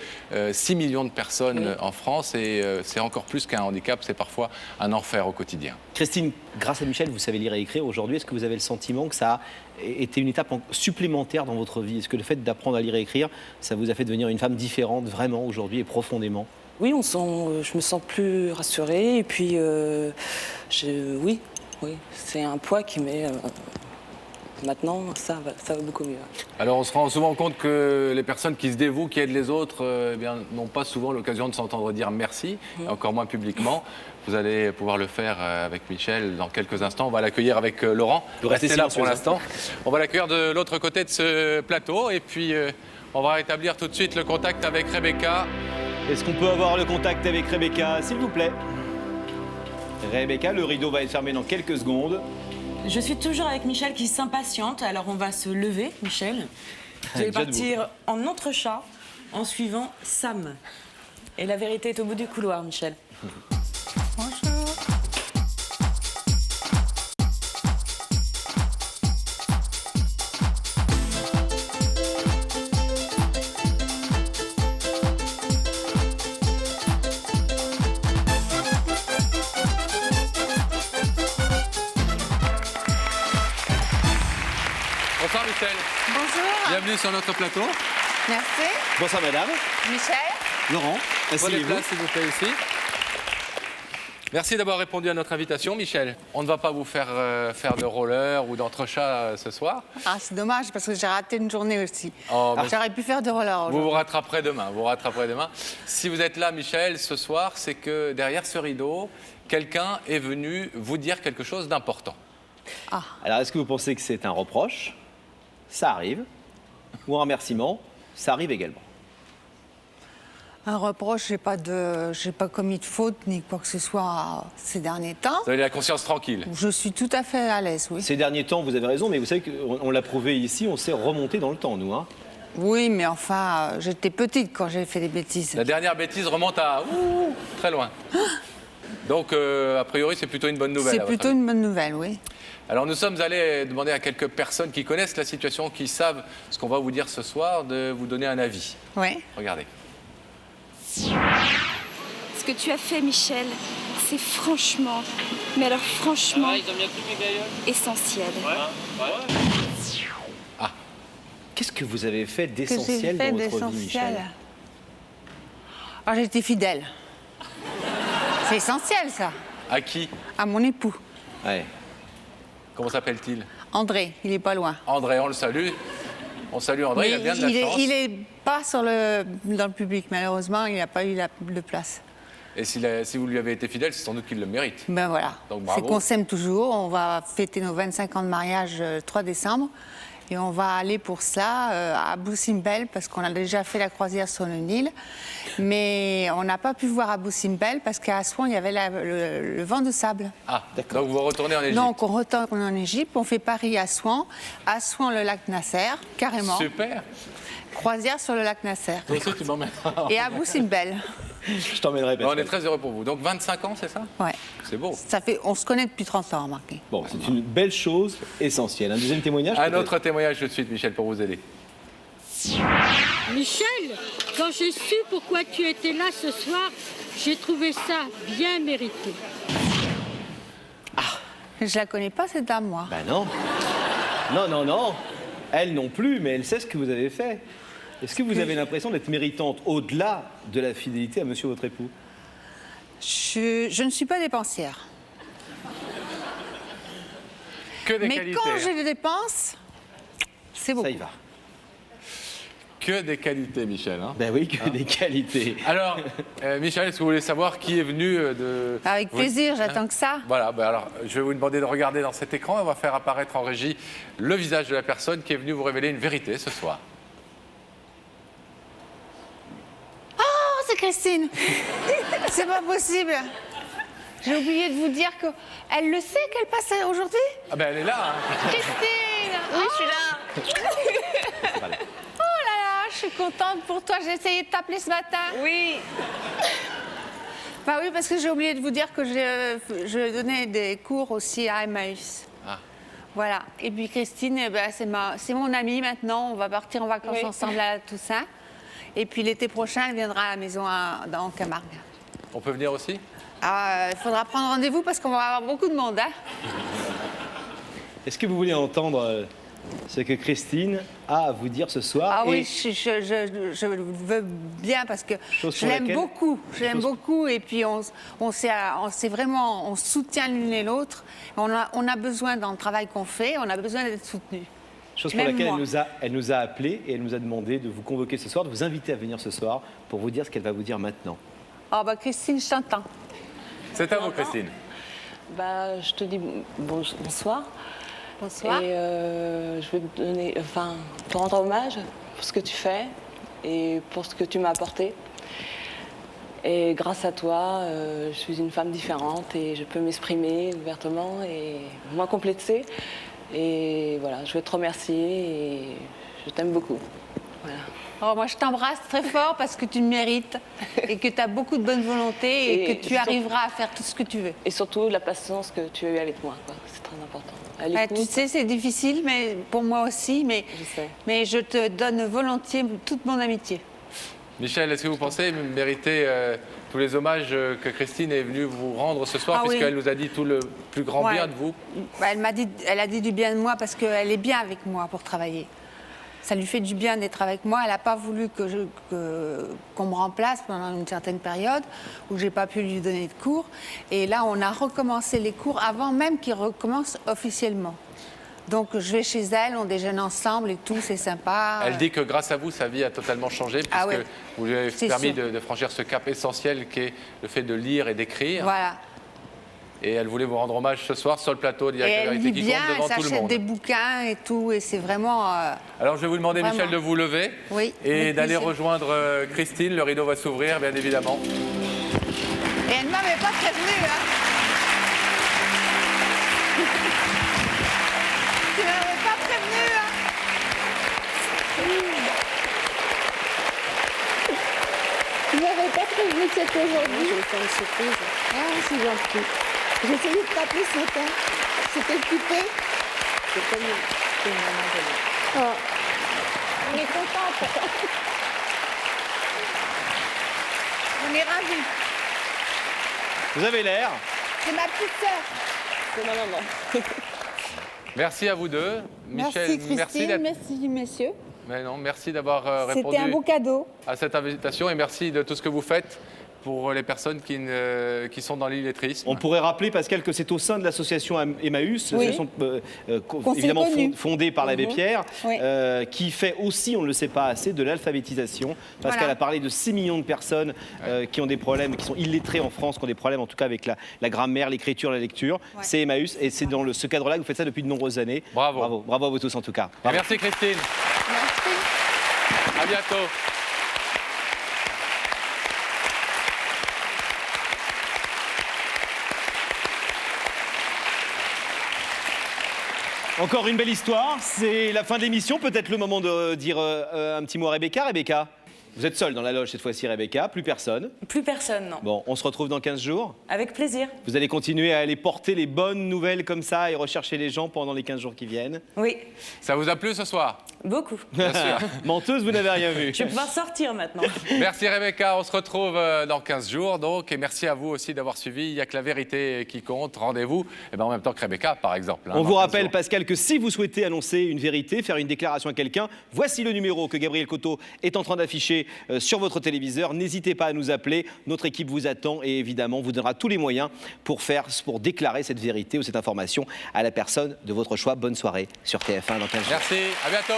6 millions de personnes en France, et c'est encore plus qu'un handicap, c'est parfois un enfer au quotidien. Christine, grâce à Michel, vous savez lire et écrire aujourd'hui. Est-ce que vous avez le sentiment que ça a été une étape supplémentaire dans votre vie? Est-ce que le fait d'apprendre à lire et écrire, ça vous a fait devenir une femme différente vraiment aujourd'hui et profondément? Oui, je me sens plus rassurée. Et puis, oui, c'est un poids qui m'est... maintenant, ça va beaucoup mieux. Alors on se rend souvent compte que les personnes qui se dévouent, qui aident les autres, n'ont pas souvent l'occasion de s'entendre dire merci, et encore moins publiquement. Vous allez pouvoir le faire avec Michel dans quelques instants. On va l'accueillir avec Laurent. Restez là pour l'instant. On va l'accueillir de l'autre côté de ce plateau et puis on va établir tout de suite le contact avec Rebecca. Est-ce qu'on peut avoir le contact avec Rebecca, s'il vous plaît? Rebecca, le rideau va être fermé dans quelques secondes. Je suis toujours avec Michel qui s'impatiente, alors on va se lever, Michel. Vous allez partir en entrechat en suivant Sam. Et la vérité est au bout du couloir, Michel. Bonjour. Bonsoir Michel. Bonjour. Bienvenue sur notre plateau. Merci. Bonsoir madame. Michel. Laurent, Prenez place s'il vous plaît ici. Merci d'avoir répondu à notre invitation, Michel. On ne va pas vous faire faire de roller ou d'entrechat ce soir. Ah, c'est dommage parce que j'ai raté une journée aussi. Oh, J'aurais pu faire de roller aujourd'hui. Vous rattraperez demain. Si vous êtes là, Michel, ce soir, c'est que derrière ce rideau, quelqu'un est venu vous dire quelque chose d'important. Ah. Alors, est-ce que vous pensez que c'est un reproche? Ça arrive. Ou un remerciement? Ça arrive également. Un reproche, j'ai pas commis de faute ni quoi que ce soit ces derniers temps. Vous avez la conscience tranquille. Je suis tout à fait à l'aise, oui. Ces derniers temps, vous avez raison, mais vous savez qu'on l'a prouvé ici, on s'est remonté dans le temps, nous. Hein. Oui, mais enfin, j'étais petite quand j'ai fait des bêtises. La dernière bêtise remonte à très loin. Donc, a priori, c'est plutôt une bonne nouvelle. C'est plutôt une bonne nouvelle, oui. Alors, nous sommes allés demander à quelques personnes qui connaissent la situation, qui savent ce qu'on va vous dire ce soir, de vous donner un avis. Oui. Regardez. Ce que tu as fait, Michel, c'est franchement, mais alors franchement, essentiel. Ah, qu'est-ce que vous avez fait d'essentiel dans votre vie, Michel? Alors, j'ai été fidèle. C'est essentiel, ça. À qui? À mon époux. Ouais. Comment s'appelle-t-il? André, il est pas loin. André, on le salue. On salue André, il a bien de la chance. Il est pas dans le public, malheureusement, il n'a pas eu de place. Et si vous lui avez été fidèle, c'est sans doute qu'il le mérite. Ben voilà. Donc bravo. C'est qu'on s'aime toujours. On va fêter nos 25 ans de mariage le 3 décembre. Et on va aller pour ça à Boussimbel, parce qu'on a déjà fait la croisière sur le Nil. Mais on n'a pas pu voir à Boussimbel, parce qu'à Assouan, il y avait le vent de sable. Ah, d'accord. Donc vous retournez en Égypte. Donc on retourne en Égypte, on fait Paris-Assouan, Assouan le lac Nasser, carrément. Super. Croisière sur le lac Nasser. Toi aussi, tu m'emmènes. Et à Boussimbel. Je t'emmènerai. On est très heureux pour vous. Donc 25 ans, c'est ça? Ouais. C'est beau. On se connaît depuis 30 ans, remarquez. Bon, c'est une belle chose essentielle. Un deuxième témoignage? Un autre témoignage tout de suite, Michel, pour vous aider. Michel, quand j'ai su pourquoi tu étais là ce soir, j'ai trouvé ça bien mérité. Je la connais pas, cette dame, moi. Ben non. Non. Elle non plus, mais elle sait ce que vous avez fait. Est-ce que vous avez l'impression d'être méritante au-delà de la fidélité à monsieur votre époux? Je ne suis pas dépensière. Que des mais qualités. quand je les dépense, c'est beaucoup. Ça y va. Que des qualités, Michel. Hein? Ben oui, que des qualités. Alors, Michel, est-ce que vous voulez savoir qui est venu de... Avec plaisir, j'attends que ça. Voilà, ben alors, je vais vous demander de regarder dans cet écran. On va faire apparaître en régie le visage de la personne qui est venue vous révéler une vérité ce soir. Oh, c'est Christine. C'est pas possible. J'ai oublié de vous dire qu'elle le sait qu'elle passe aujourd'hui. Ah ben elle est là. Hein. Christine. Oui, je suis là. Oh là là, je suis contente pour toi. J'ai essayé de t'appeler ce matin. Oui. Bah oui, parce que j'ai oublié de vous dire que je donnais des cours aussi à Emmaüs. Ah. Voilà. Et puis Christine, eh ben, c'est mon amie maintenant. On va partir en vacances ensemble à Toussaint. Et puis l'été prochain, elle viendra à la maison dans Camargue. On peut venir aussi? Ah, il faudra prendre rendez-vous parce qu'on va avoir beaucoup de monde. Hein. Est-ce que vous voulez entendre ce que Christine a à vous dire ce soir? Ah oui, je veux bien parce que je l'aime beaucoup. Je l'aime beaucoup et puis on se soutient l'une et l'autre. On a besoin dans le travail qu'on fait, on a besoin d'être soutenus. Chose pour laquelle elle nous a appelés et elle nous a demandé de vous convoquer ce soir, de vous inviter à venir ce soir pour vous dire ce qu'elle va vous dire maintenant. Ah bah Christine, je t'entends. C'est à vous, Christine. Bah, je te dis bonsoir. Bonsoir. Et je vais te rendre hommage pour ce que tu fais et pour ce que tu m'as apporté. Et grâce à toi, je suis une femme différente et je peux m'exprimer ouvertement et moins complexée. Et voilà, je veux te remercier et je t'aime beaucoup. Voilà. Oh, moi, je t'embrasse très fort parce que tu le mérites et que tu as beaucoup de bonne volonté et que tu arriveras à faire tout ce que tu veux. Et surtout, la patience que tu as eue avec moi, c'est très important. Tu sais, c'est difficile, mais pour moi aussi, mais je te donne volontiers toute mon amitié. Michel, est-ce que vous pensez mériter tous les hommages que Christine est venue vous rendre ce soir, puisqu'elle nous a dit tout le plus grand bien de vous? Bah, elle a dit du bien de moi parce qu'elle est bien avec moi pour travailler. Ça lui fait du bien d'être avec moi. Elle n'a pas voulu qu'on me remplace pendant une certaine période où je n'ai pas pu lui donner de cours. Et là, on a recommencé les cours avant même qu'ils recommencent officiellement. Donc, je vais chez elle, on déjeune ensemble et tout, c'est sympa. Elle dit que grâce à vous, sa vie a totalement changé, puisque vous lui avez permis de franchir ce cap essentiel qui est le fait de lire et d'écrire. Voilà. Et elle voulait vous rendre hommage ce soir sur le plateau de Et Direct la elle vérité lit qui bien, compte elle devant tout le s'achète monde. des bouquins et tout, et c'est vraiment... Alors je vais vous demander, Vraiment. Michel, de vous lever Oui, et avec d'aller plaisir. rejoindre Christine. Le rideau va s'ouvrir, bien évidemment. Et elle ne m'avait pas prévenue, hein. Tu m'avais pas prévenue, hein. Tu m'avais pas prévenu que c'était aujourd'hui. Je vais faire une surprise. Ah, c'est gentil. J'ai essayé de t'appeler ce matin. C'était occupé. C'est comme une maman de Oh. On est contente. On est ravis. Vous avez l'air. C'est ma petite sœur. C'est ma maman. Merci à vous deux. Merci Christine, merci d'être... merci messieurs. Mais non, merci d'avoir répondu C'était un beau cadeau. à cette invitation et merci de tout ce que vous faites pour les personnes qui sont dans l'illettrisme. On pourrait rappeler, Pascal, que c'est au sein de l'association Emmaüs, Oui. association, Qu'on s'est évidemment connus. fondée par l'abbé Mhm. Pierre, Oui. qui fait aussi, on ne le sait pas assez, de l'alphabétisation. Pascal Voilà. a parlé de 6 millions de personnes qui ont des problèmes, qui sont illettrées en France, qui ont des problèmes en tout cas avec la grammaire, l'écriture, la lecture. Ouais. C'est Emmaüs et c'est dans ce cadre-là que vous faites ça depuis de nombreuses années. Bravo. Bravo à vous tous en tout cas. Et Bravo. merci Christine. Merci. À bientôt. Encore une belle histoire, c'est la fin de l'émission, peut-être le moment de dire un petit mot à Rebecca. Rebecca, vous êtes seule dans la loge cette fois-ci, Rebecca, plus personne. Plus personne, non. Bon, on se retrouve dans 15 jours. Avec plaisir. Vous allez continuer à aller porter les bonnes nouvelles comme ça et rechercher les gens pendant les 15 jours qui viennent. Oui, Ça vous a plu ce soir? beaucoup. Bien sûr. Menteuse, vous n'avez rien vu. Je vais pouvoir sortir maintenant. Merci Rebecca, on se retrouve dans 15 jours donc et merci à vous aussi d'avoir suivi. Il n'y a que la vérité qui compte. Rendez-vous en même temps que Rebecca par exemple. On dans vous 15 rappelle, jours. Pascal, que si vous souhaitez annoncer une vérité, faire une déclaration à quelqu'un, voici le numéro que Gabriel Coteau est en train d'afficher sur votre téléviseur. N'hésitez pas à nous appeler. Notre équipe vous attend et évidemment vous donnera tous les moyens pour déclarer cette vérité ou cette information à la personne de votre choix. Bonne soirée sur TF1 dans 15 jours. Merci, à bientôt.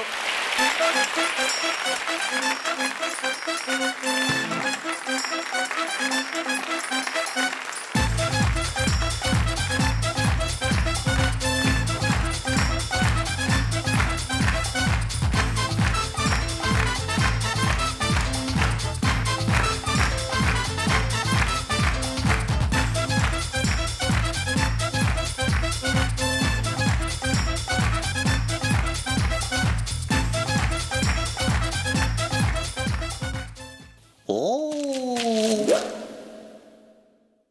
Oh